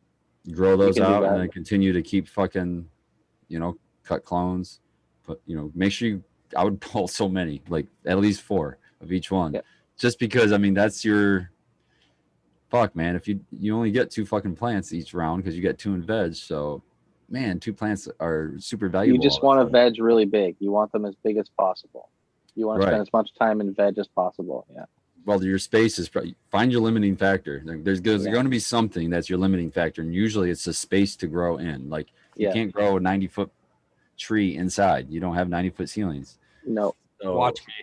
grow those out and then continue to keep fucking, cut clones. But make sure I would pull so many, like at least 4 of each one. Yep. Just because that's your fuck, man. If you only get 2 fucking plants each round because you get 2 in veg, so man, 2 plants are super valuable. You just want to veg really big. You want them as big as possible. You want to spend as much time in veg as possible. Yeah. Well, your space is find your limiting factor. There's going to be something that's your limiting factor, and usually it's the space to grow in. Like you can't grow a 90-foot tree inside. You don't have 90-foot ceilings. No. So, watch me.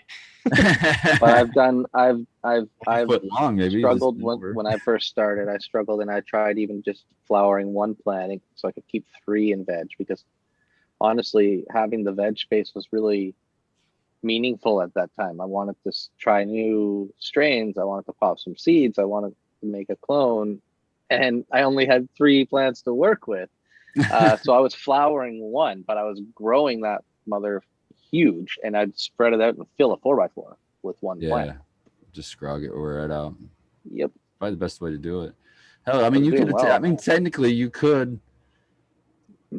But I've long, maybe, struggled when I first started. I struggled and I tried even just flowering 1 plant so I could keep 3 in veg, because honestly having the veg space was really meaningful at that time. I wanted to try new strains. I wanted to pop some seeds. I wanted to make a clone, and I only had 3 plants to work with. So I was flowering one, but I was growing that mother huge, and I'd spread it out and fill a 4x4 with one plant. Just scrog it or wear it out. Yep. Probably the best way to do it. Hell, I mean, you could. I mean, technically, you could. I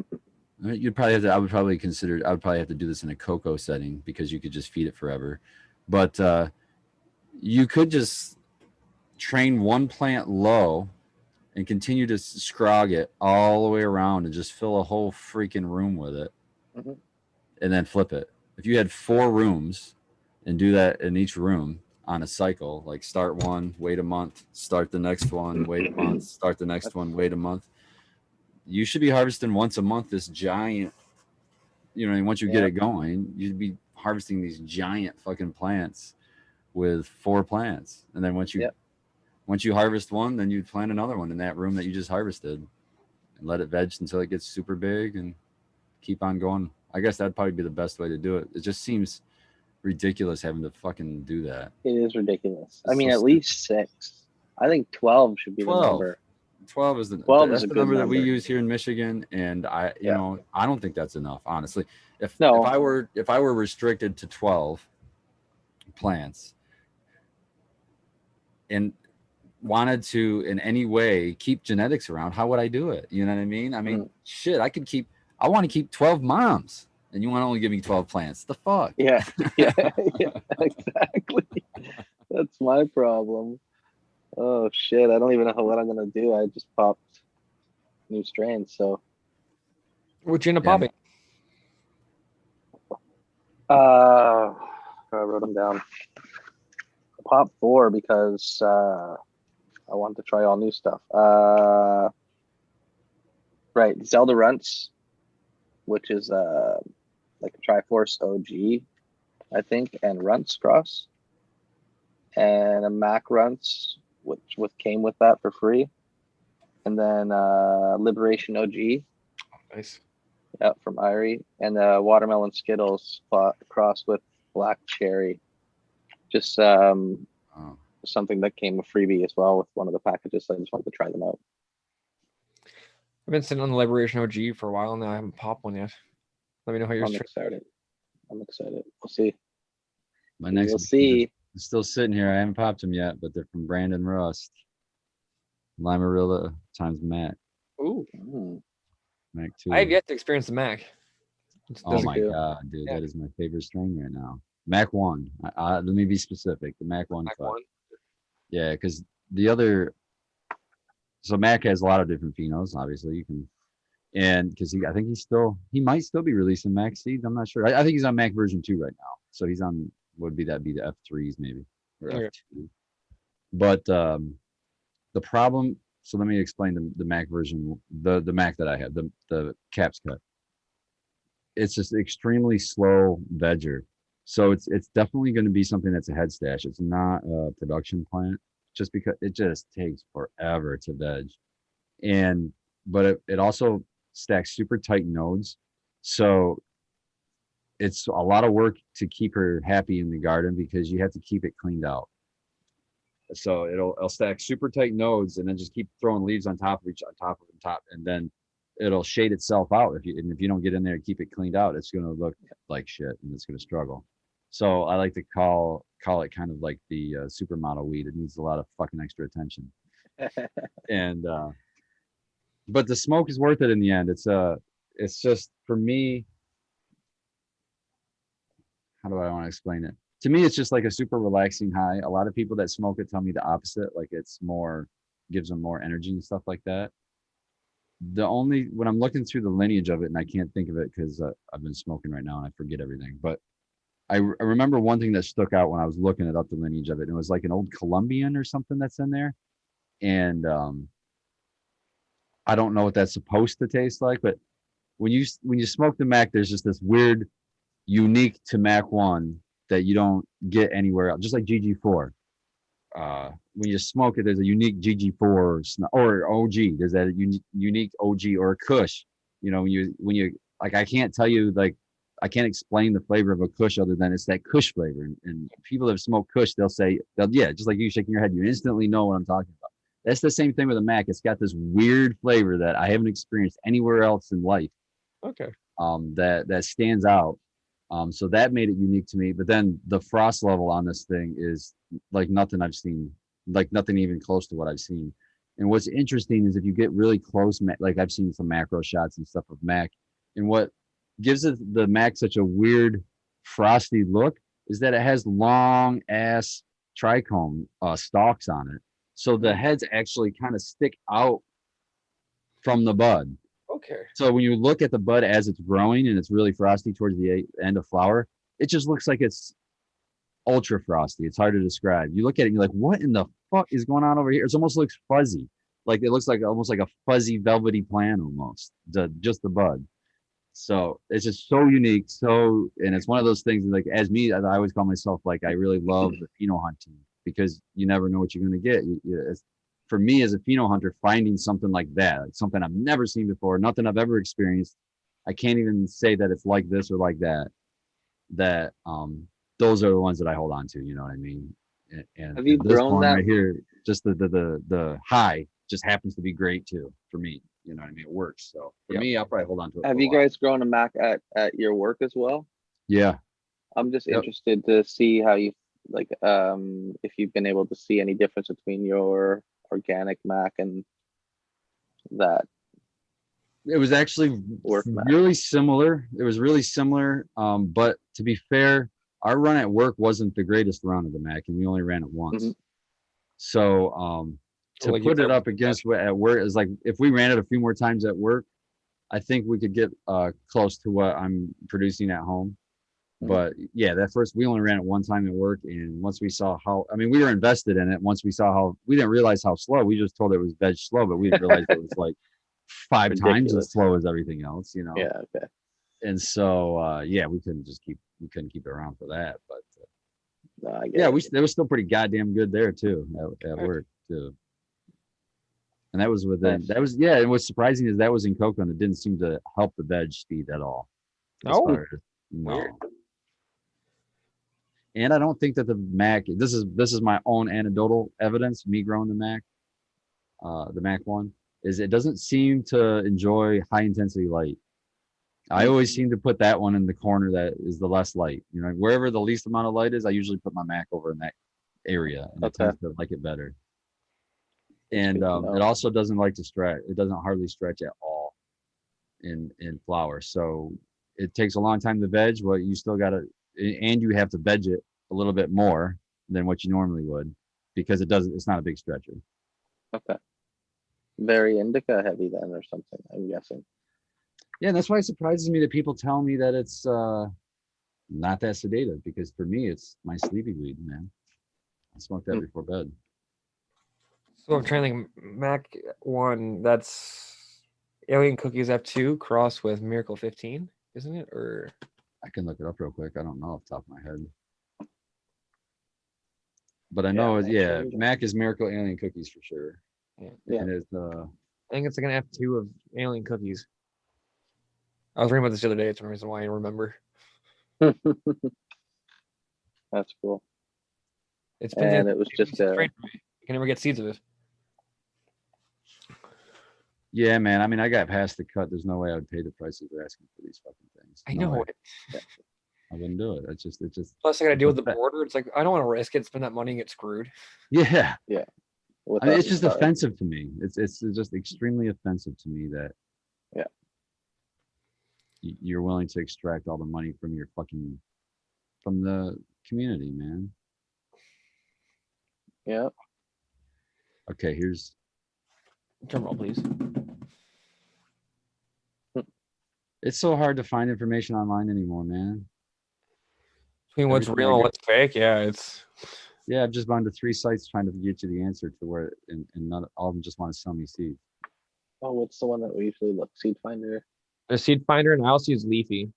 mean, you'd probably have to. I would probably have to do this in a cocoa setting because you could just feed it forever. But you could just train one plant low and continue to scrog it all the way around and just fill a whole freaking room with it, and then flip it. If you had 4 rooms and do that in each room on a cycle, like start one, wait a month, start the next one, wait a month, start the next one, wait a month. You should be harvesting once a month this giant, once you get it going, you'd be harvesting these giant fucking plants with 4 plants. And then once you harvest one, then you'd plant another one in that room that you just harvested and let it veg until it gets super big and keep on going. I guess that'd probably be the best way to do it. It just seems ridiculous having to fucking do that. It is ridiculous. I mean, at least 6. I think 12 should be the number. 12 is the number that we use here in Michigan, and I don't think that's enough, honestly. If I were restricted to 12 plants and wanted to in any way keep genetics around, how would I do it? You know what I mean? I mean, shit, I want to keep 12 moms, and you want to only give me 12 plants. The fuck? Yeah, exactly. That's my problem. Oh shit, I don't even know what I'm gonna do. I just popped new strains, so. What you end up popping? I wrote them down. Pop 4 because I wanted to try all new stuff. Right, Zelda Runts, which is like a Triforce OG, I think, and Runts Cross, and a Mac Runts, which came with that for free, and then Liberation OG. Nice. Yeah, from Irie, and Watermelon Skittles crossed with Black Cherry. Just something that came a freebie as well with one of the packages. So I just wanted to try them out. I've been sitting on the Liberation OG for a while now. I haven't popped one yet. Let me know how you're. I'm excited. We'll see. We'll see. I'm still sitting here. I haven't popped them yet, but they're from Brandon Rust. Limarilla times Mac. Ooh. Mac 2. I have yet to experience the Mac. Oh my god, dude, that is my favorite strain right now. Mac 1. Let me be specific. The Mac 1. Mac 1. Yeah, because the other. So Mac has a lot of different phenos. Obviously, you can, and because I think he might still be releasing Mac seeds. I'm not sure. I think he's on Mac version 2 right now. So he's on be the F3s maybe or F2. But the problem. So let me explain the Mac version. The Mac that I have, the caps cut. It's just extremely slow vegger. So it's definitely going to be something that's a head stash. It's not a production plant, just because it just takes forever to veg. But it also stacks super tight nodes. So it's a lot of work to keep her happy in the garden because you have to keep it cleaned out. So it'll stack super tight nodes and then just keep throwing leaves on top, and then it'll shade itself out. If you don't get in there and keep it cleaned out, it's going to look like shit and it's going to struggle. So I like to call it kind of like the supermodel weed. It needs a lot of fucking extra attention. And but the smoke is worth it in the end. It's just, for me, how do I want to explain it? To me, it's just like a super relaxing high. A lot of people that smoke it tell me the opposite, like gives them more energy and stuff like that. When I'm looking through the lineage of it, and I can't think of it because I've been smoking right now and I forget everything, but I remember one thing that stuck out when I was looking up the lineage of it, and it was like an old Colombian or something that's in there. And I don't know what that's supposed to taste like, but when you smoke the Mac, there's just this weird, unique to Mac 1 that you don't get anywhere else, just like GG4. When you smoke it, there's a unique GG4 or OG. There's that unique OG or a Kush. When you like, I can't tell you like I can't explain the flavor of a Kush other than it's that Kush flavor. And people that have smoked Kush, they'll say, yeah, just like you shaking your head, you instantly know what I'm talking about. That's the same thing with a Mac. It's got this weird flavor that I haven't experienced anywhere else in life. Okay. That stands out. So that made it unique to me. But then the frost level on this thing is like nothing I've seen, like nothing even close to what I've seen. And what's interesting is if you get really close, like I've seen some macro shots and stuff of Mac, and what gives it the Mac such a weird frosty look is that it has long ass trichome stalks on it. So the heads actually kind of stick out from the bud. Okay. So when you look at the bud as it's growing and it's really frosty towards the end of flower, it just looks like it's ultra frosty. It's hard to describe. You look at it and you're like, what in the fuck is going on over here? It almost looks fuzzy. Like it looks like almost like a fuzzy velvety plant almost, just the bud. So it's just so unique. So, and it's one of those things like, as me, I always call myself like, I really love the pheno hunting because you never know what you're going to get. For me as a pheno hunter, finding something like that, like something I've never seen before, nothing I've ever experienced. I can't even say that it's like this or like that. Those are the ones that I hold on to. You know what I mean? And have you this grown one that right here, just the high just happens to be great too for me. You know what I mean? It works. So for me, I'll probably hold on to it. Have you guys grown a Mac at your work as well? Yeah. I'm just interested to see how you like if you've been able to see any difference between your organic Mac and that. It was actually really similar. It was really similar. But to be fair, our run at work wasn't the greatest run of the Mac, and we only ran it once. So to put it up against what at work is like, if we ran it a few more times at work, I think we could get close to what I'm producing at home. But yeah, we only ran it one time at work, and once we saw how, I mean, we were invested in it. Once we saw how, we didn't realize how slow. We just told it was veg slow, but we didn't realize it was like 5 times as slow as everything else, you know. Yeah. Okay. And so yeah, we couldn't keep it around for that. But it was still pretty goddamn good there too at work too. And that was within and what's surprising is that was in cocoa and it didn't seem to help the veg speed at all. No. No. And I don't think that the Mac, this is my own anecdotal evidence, me growing the Mac one, is it doesn't seem to enjoy high intensity light. I always seem to put that one in the corner that is the less light. You know, wherever the least amount of light is, I usually put my Mac over in that area, and it tends to like it better. And it also doesn't like to stretch. It doesn't hardly stretch at all in flower. So it takes a long time to veg, but you still got to, and you have to veg it a little bit more than what you normally would because it's not a big stretcher. Okay. Very indica heavy then or something, I'm guessing. Yeah, that's why it surprises me that people tell me that it's not that sedative, because for me, it's my sleepy weed, man. I smoke that before bed. So I'm trying to think, Mac 1, that's Alien Cookies F2 crossed with Miracle 15, isn't it? Or I can look it up real quick. I don't know off the top of my head. But I know, Mac is Miracle Alien Cookies for sure. Yeah. And it's, I think it's like an F2 of Alien Cookies. I was reading about this the other day. It's one reason why I remember. That's cool. It's been, and it was just strange for me. You can never get seeds of it. Yeah, man. I mean, I got past the cut. There's no way I would pay the prices they're asking for these fucking things. I know it. I wouldn't do it. It's just. Plus, I got to deal with the border. It's like I don't want to risk it, spend that money, and get screwed. Yeah. Yeah. I mean, it's just offensive to me. It's just extremely offensive to me that. Yeah. You're willing to extract all the money from the community, man. Yeah. Okay, here's. Drum roll, please. It's so hard to find information online anymore, man. Between what's real and what's fake, Yeah, I've just gone to 3 sites trying to get you the answer to where, and not all of them just want to sell me seeds. Oh, what's the one that we usually look? Seed Finder. The Seed Finder, and I also use Leafy.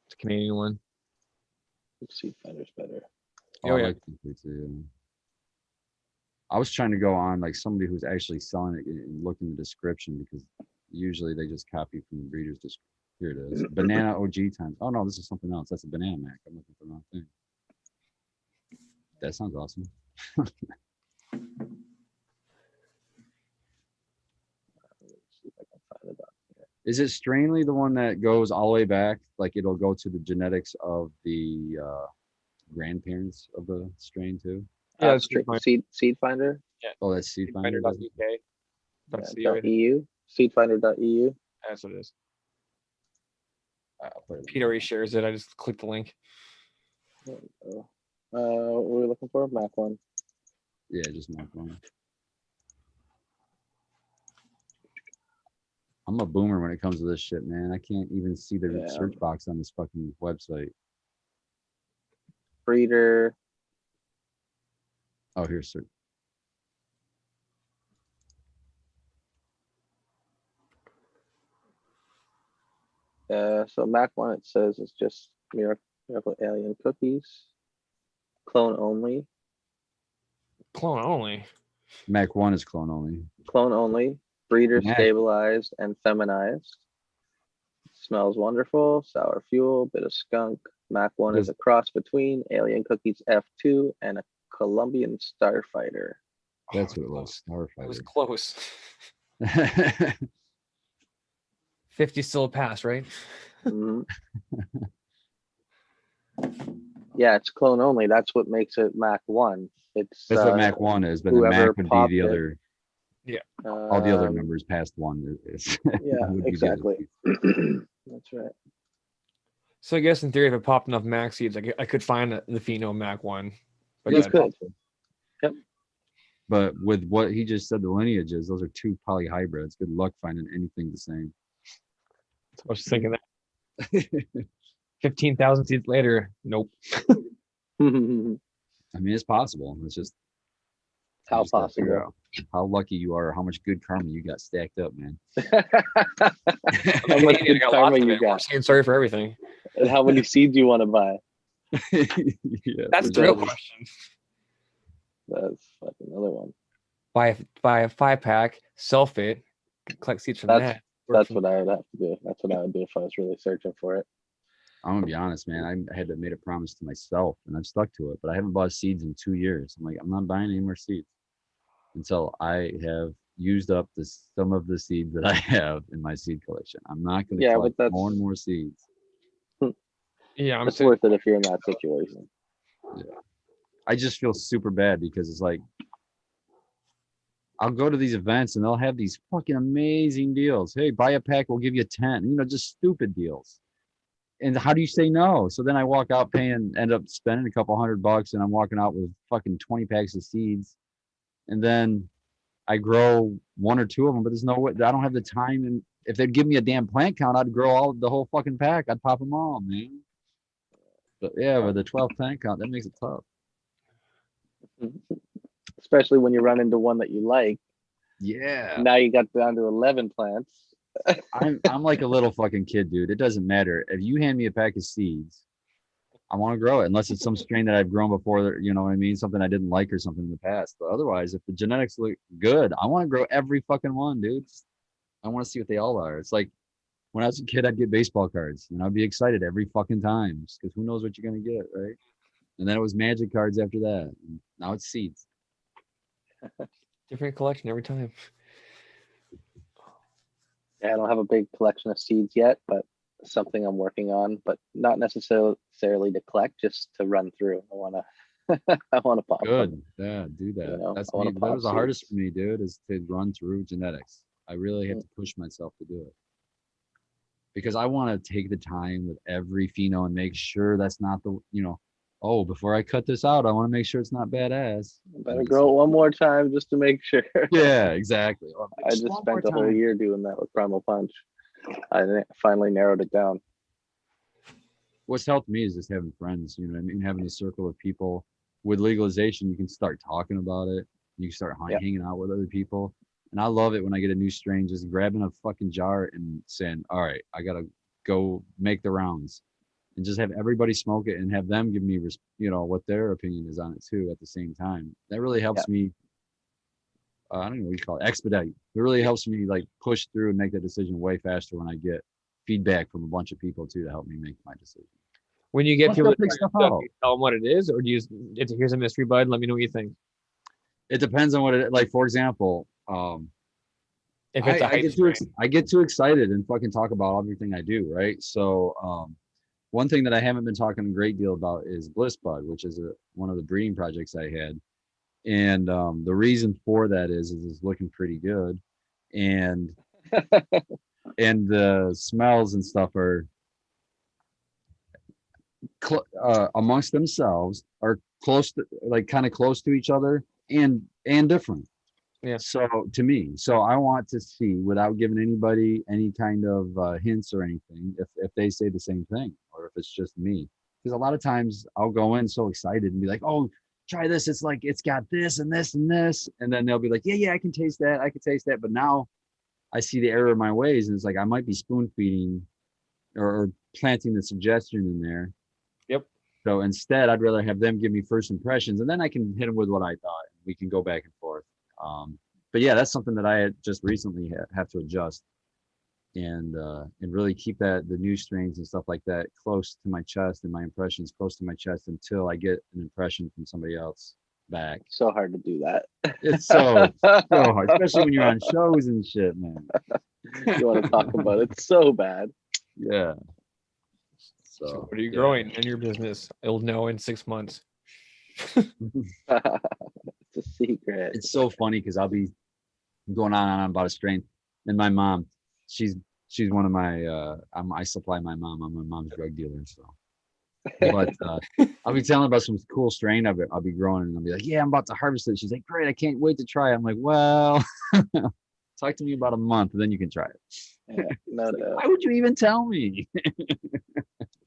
It's a Canadian one. Seed Finder's better. Oh, yeah. I was trying to go on like somebody who's actually selling it and look in the description, because usually they just copy from the breeder's description. Here it is. Banana OG times. Oh no, this is something else. That's a banana Mac. I'm looking for the wrong thing. That sounds awesome. Let's see if I can find it on here. Is it Strainly the one that goes all the way back? Like it'll go to the genetics of the grandparents of the strain too? Yeah, it's Seed Finder. Oh, that's Seed Finder. Seedfinder.uk. .eu. Seedfinder.eu. That's what it is. I'll put it- Pete already shares it. I just clicked the link. There we go. What were we looking for? Mac one. Yeah, just Mac one. I'm a boomer when it comes to this shit, man. I can't even see the Yeah. search box on this fucking website. Breeder. Oh, here's search. So Mac one, it says it's just Miracle Alien cookies. Clone only. Clone only. Mac one is clone only. Clone only. Breeder Mac. stabilized and feminized. Smells wonderful. Sour fuel. Bit of skunk. Mac one is Does- a cross between Alien Cookies F2 and a Colombian Starfighter. That's Oh, what it was. It was Starfighter. close. 50 still a pass, right? Mhm. Yeah, it's clone only. That's what makes it Mac one. It's That's what Mac one is, but the whoever Mac would be popped the it. other. All the other numbers past one is. Yeah, would be the other exactly. piece. That's right. So I guess in theory, if it popped enough Mac seeds, I could find the Pheno Mac one. But You yeah, could. But with what he just said, the lineages, those are two polyhybrids. Good luck finding anything the same. I was thinking that 15,000 seeds later, nope. I mean, it's possible. It's just you How just gotta figure possible? out how lucky you are, how much good karma you got stacked up, man. How much good karma you got? Saying sorry for everything. And how many seeds you want to buy? Yeah, That's for the real sure. question. That's fucking another one. Buy a 5-pack, self it, collect seeds from That's- that. That's what I would have to do. That's what I would do if I was really searching for it. I'm gonna be honest, man. I had to made a promise to myself, and I've stuck to it. But I haven't bought seeds in 2 years. I'm like, I'm not buying any more seeds until I have used up some of the seeds that I have in my seed collection. I'm not gonna Yeah, but collect that's- more and more seeds. Yeah, I'm It's saying worth it if you're in that situation. I just feel super bad because it's like I'll go to these events and they'll have these fucking amazing deals. Hey, buy a pack, we'll give you 10. You know, just stupid deals. And how do you say no? So then I walk out end up spending a couple $100 and I'm walking out with fucking 20 packs of seeds. And then I grow 1 or 2 of them, but there's no way, I don't have the time. And if they'd give me a damn plant count, I'd grow the whole fucking pack. I'd pop them all, man. But yeah, with the 12 plant count, that makes it tough. Especially when you run into one that you like. Yeah. Now you got down to 11 plants. I'm like a little fucking kid, dude. It doesn't matter. If you hand me a pack of seeds, I want to grow it, unless it's some strain that I've grown before, that, you know what I mean? Something I didn't like or something in the past. But otherwise, if the genetics look good, I want to grow every fucking one, dude. I want to see what they all are. It's like when I was a kid, I'd get baseball cards and I'd be excited every fucking time because who knows what you're going to get, right? And then it was magic cards after that. And now it's seeds. different collection every time. Yeah, I don't have a big collection of seeds yet, but something I'm working on, but not necessarily to collect, just to run through. I want to pop them. Good. Yeah, do that. You know, That's I wanna me. That pop was the hardest seeds. for me, dude, is to run through genetics. I really have to push myself to do it. Because I want to take the time with every pheno and make sure that's not the, oh, before I cut this out, I want to make sure it's not badass. Better grow it one more time just to make sure. Yeah, exactly. Oh, I just one more spent the whole time. year doing that with Primal Punch. Finally narrowed it down. What's helped me is just having friends, you know what I mean? Having a circle of people. With legalization, you can start talking about it. You can start Yep. hanging out with other people. And I love it when I get a new strain, just grabbing a fucking jar and saying, all right, I got to go make the rounds. And just have everybody smoke it and have them give me, what their opinion is on it too at the same time. That really helps me. I don't know what you call it, expedite. It really helps me like push through and make that decision way faster when I get feedback from a bunch of people too to help me make my decision. When you get Plus, people they'll to pick try your stuff stuff, out. you tell them what it is, or do you it's here's a mystery bud, let me know what you think. It depends on what it like. For example, If it's a hype strain. I get too excited and fucking talk about everything I do, right? So one thing that I haven't been talking a great deal about is Bliss Bud, which is one of the breeding projects I had. And the reason for that is it's looking pretty good. And and the smells and stuff are amongst themselves are close to kind of close to each other and different. Yeah. So to me, so I want to see, without giving anybody any kind of hints or anything, if they say the same thing or if it's just me. Because a lot of times I'll go in so excited and be like, oh, try this. It's like, it's got this and this and this. And then they'll be like, yeah, I can taste that. I can taste that. But now I see the error of my ways. And it's like, I might be spoon feeding or planting the suggestion in there. Yep. So instead, I'd rather have them give me first impressions, and then I can hit them with what I thought. We can go back and forth. But yeah, that's something that I had just recently have to adjust and really keep the new strains and stuff like that close to my chest and my impressions close to my chest until I get an impression from somebody else back. So hard to do that. It's so hard, especially when you're on shows and shit, man. You want to talk about it so bad. Yeah. So what are you growing in your business? You'll know in 6 months. It's a secret. It's so funny because I'll be going on and on about a strain, and my mom, she's one of my I supply my mom. I'm my mom's drug dealer, so. But I'll be telling her about some cool strain I'll be growing, and I'll be like, yeah, I'm about to harvest it. She's like, great, I can't wait to try it. I'm like, well, talk to me about a month, and then you can try it. Yeah, no. Why would you even tell me?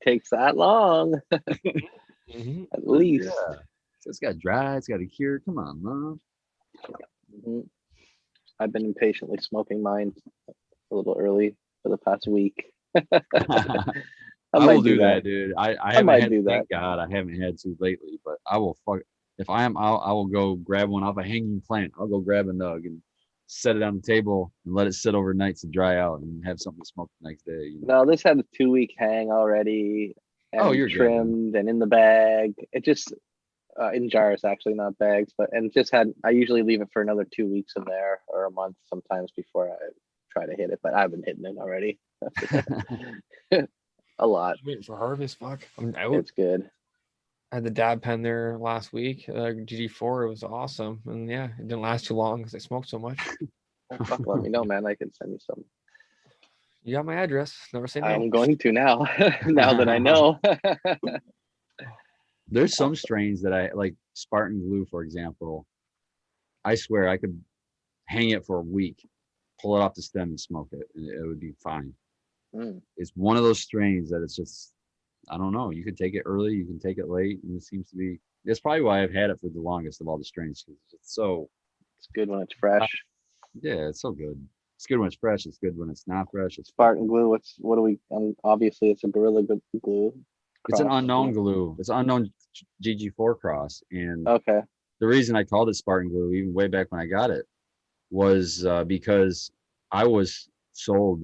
Takes that long. Mm-hmm. At least. Yeah. So it's got dry, it's got a cure. Come on, Mom. Mm-hmm. I've been impatiently smoking mine a little early for the past week. I will do that, dude. I haven't had to, thank God I haven't had to lately, but I will if I will go grab one off a hanging plant. I'll go grab a nug and set it on the table and let it sit overnight to dry out and have something to smoke the next day. You know? No, this had a 2-week hang already. And you're trimmed good, and in the bag. It just in jars, actually, not bags, and just had. I usually leave it for another 2 weeks in there or a month sometimes before I try to hit it. But I've been hitting it already. A lot. Waiting for harvest. Fuck. It's good. I had the dab pen there last week. GG4. It was awesome, and yeah, it didn't last too long because I smoked so much. Oh, fuck, let me know, man. I can send you some. You got my address. Never say no. I'm going to now. Now that I know. There's some strains that I like, Spartan Glue, for example. I swear I could hang it for a week, pull it off the stem and smoke it. And it would be fine. It's one of those strains that it's just, I don't know. You can take it early, you can take it late, and it seems to be. That's probably why I've had it for the longest of all the strains. It's good when it's fresh. Yeah, it's so good. It's good when it's fresh. It's good when it's not fresh. It's Spartan Glue. What do we? Obviously, it's a Gorilla Glue. It's an unknown glue. It's an unknown GG4 cross. And okay, the reason I called it Spartan Glue, even way back when I got it, was because I was sold,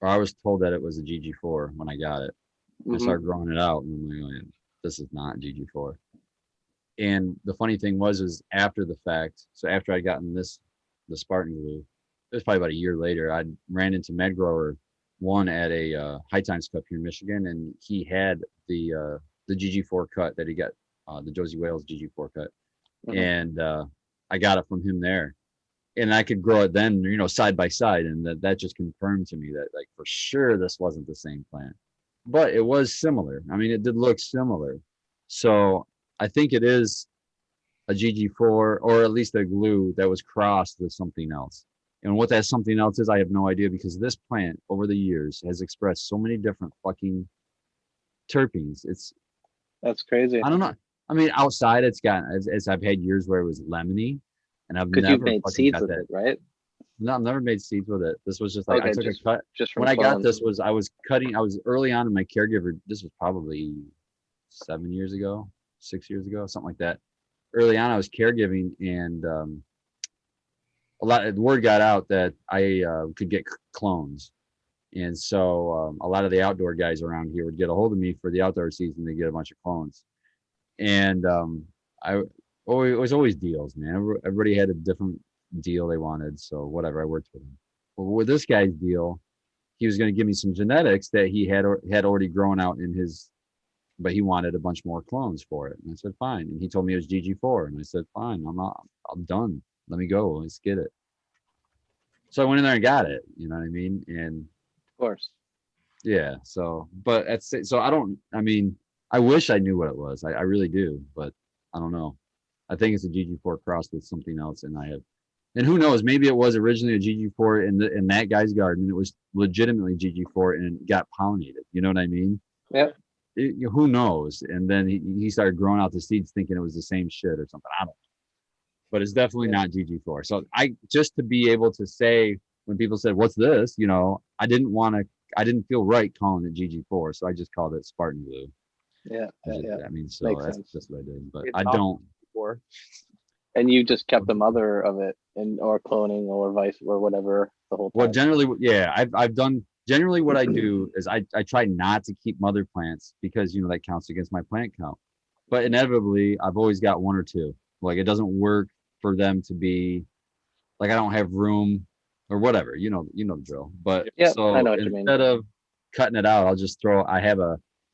or I was told that it was a GG4 when I got it. I started growing it out, and I'm like, this is not GG4. And the funny thing was after the fact, so after I'd gotten the Spartan Glue, it was probably about a year later, I ran into MedGrower one at a High Times Cup here in Michigan, and he had the GG4 cut that he got, the Josie Wales GG4 cut, and I got it from him there, and I could grow it then, side by side, and that just confirmed to me that, like, for sure this wasn't the same plant, but it was similar. I mean, it did look similar, so I think it is a GG4, or at least a glue that was crossed with something else. And what that something else is, I have no idea, because this plant over the years has expressed so many different fucking terpenes. That's crazy. I don't know. I mean, outside it's gotten, as I've had years where it was lemony, and I've never you've made seeds with it, right? No, I've never made seeds with it. This was just like, I took a cut. Just from when I got this I was early on in my caregiver. This was probably 7 years ago, 6 years ago, something like that. Early on, I was caregiving, and the word got out that I could get clones, And so a lot of the outdoor guys around here would get a hold of me for the outdoor season to get a bunch of clones. And it was always deals, man. Everybody had a different deal they wanted. So whatever, I worked with him. Well, with this guy's deal, he was going to give me some genetics that he had already grown out in his, but he wanted a bunch more clones for it. And I said, fine. And he told me it was GG4. And I said, fine, I'm done. Let me go. Let's get it. So I went in there and got it. You know what I mean? And of course. Yeah. So, but I wish I knew what it was. I really do, but I don't know. I think it's a GG4 crossed with something else. And who knows, maybe it was originally a GG4 in that guy's garden. It was legitimately GG4 and it got pollinated. You know what I mean? Yeah. Who knows? And then he started growing out the seeds thinking it was the same shit or something. I don't know. But it's definitely not GG4. So just to be able to say when people said, what's this? You know, I didn't feel right calling it GG4. So I just called it Spartan Glue. Yeah. I mean, so Makes that's sense. just what I did. But It's I don't. Before. And you just kept the mother of it or cloning or vice or whatever the whole time. Well, generally, yeah, I've done generally what I do is I try not to keep mother plants because, you know, that counts against my plant count. But inevitably, I've always got one or two. Like it doesn't work for them to be like I don't have room or whatever. You know the drill. But yeah, so I know what you mean. instead of cutting it out, I'll just I have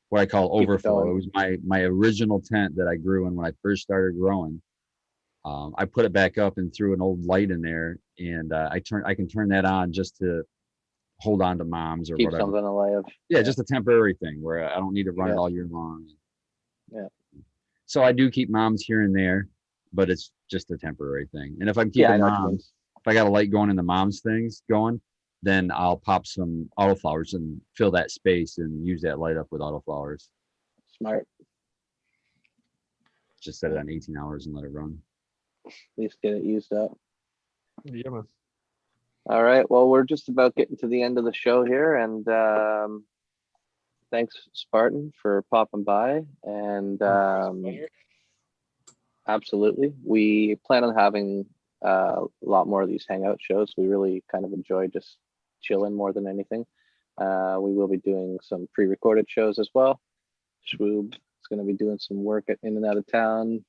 what I call Keep it overflow. going. It was my original tent that I grew in when I first started growing. I put it back up and threw an old light in there, and I can turn that on just to hold on to moms or Keep whatever. something alive. Yeah, just a temporary thing where I don't need to run it all year long. Yeah. So I do keep moms here and there, but it's just a temporary thing. And if I'm keeping moms, if I got a light going in the moms things going, then I'll pop some autoflowers and fill that space and use that light up with autoflowers. Smart. Just set it on 18 hours and let it run. At least get it used up. Yeah, man. All right. Well, we're just about getting to the end of the show here, and thanks, Spartan, for popping by. And absolutely, we plan on having a lot more of these hangout shows. We really kind of enjoy just chilling more than anything. We will be doing some pre-recorded shows as well. Schwoob is going to be doing some work in and out of town,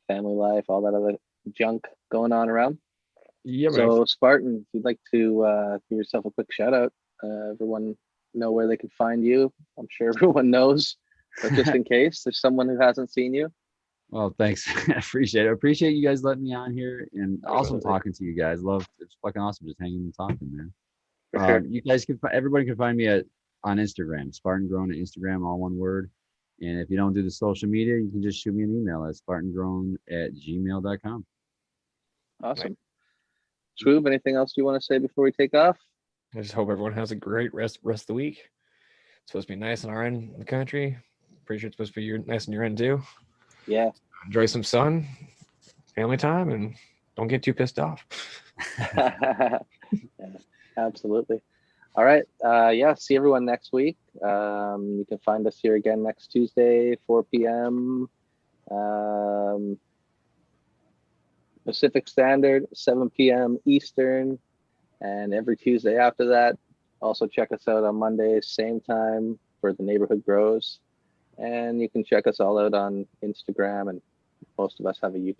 family life, all that other junk going on around. Yeah, so man. Spartan, if you'd like to give yourself a quick shout out, everyone know where they can find you. I'm sure everyone knows, but just in case there's someone who hasn't seen you. Well, thanks. I appreciate it. I appreciate you guys letting me on here, and awesome talking to you guys. It's fucking awesome just hanging and talking, man. For sure. You guys everybody can find me on Instagram, Spartan Grown at Instagram, all one word. And if you don't do the social media, you can just shoot me an email at spartangrown@gmail.com. Awesome. Schwoob, anything else you want to say before we take off? I just hope everyone has a great rest of the week. It's supposed to be nice in our end of the country. Pretty sure it's supposed to be nice in your end too. Yeah. Enjoy some sun, family time, and don't get too pissed off. Yeah, absolutely. All right. Yeah. See everyone next week. You can find us here again next Tuesday, 4 p.m. Pacific Standard, 7 p.m. Eastern, and every Tuesday after that. Also check us out on Mondays, same time for The Neighborhood Grows. And you can check us all out on Instagram, and most of us have a YouTube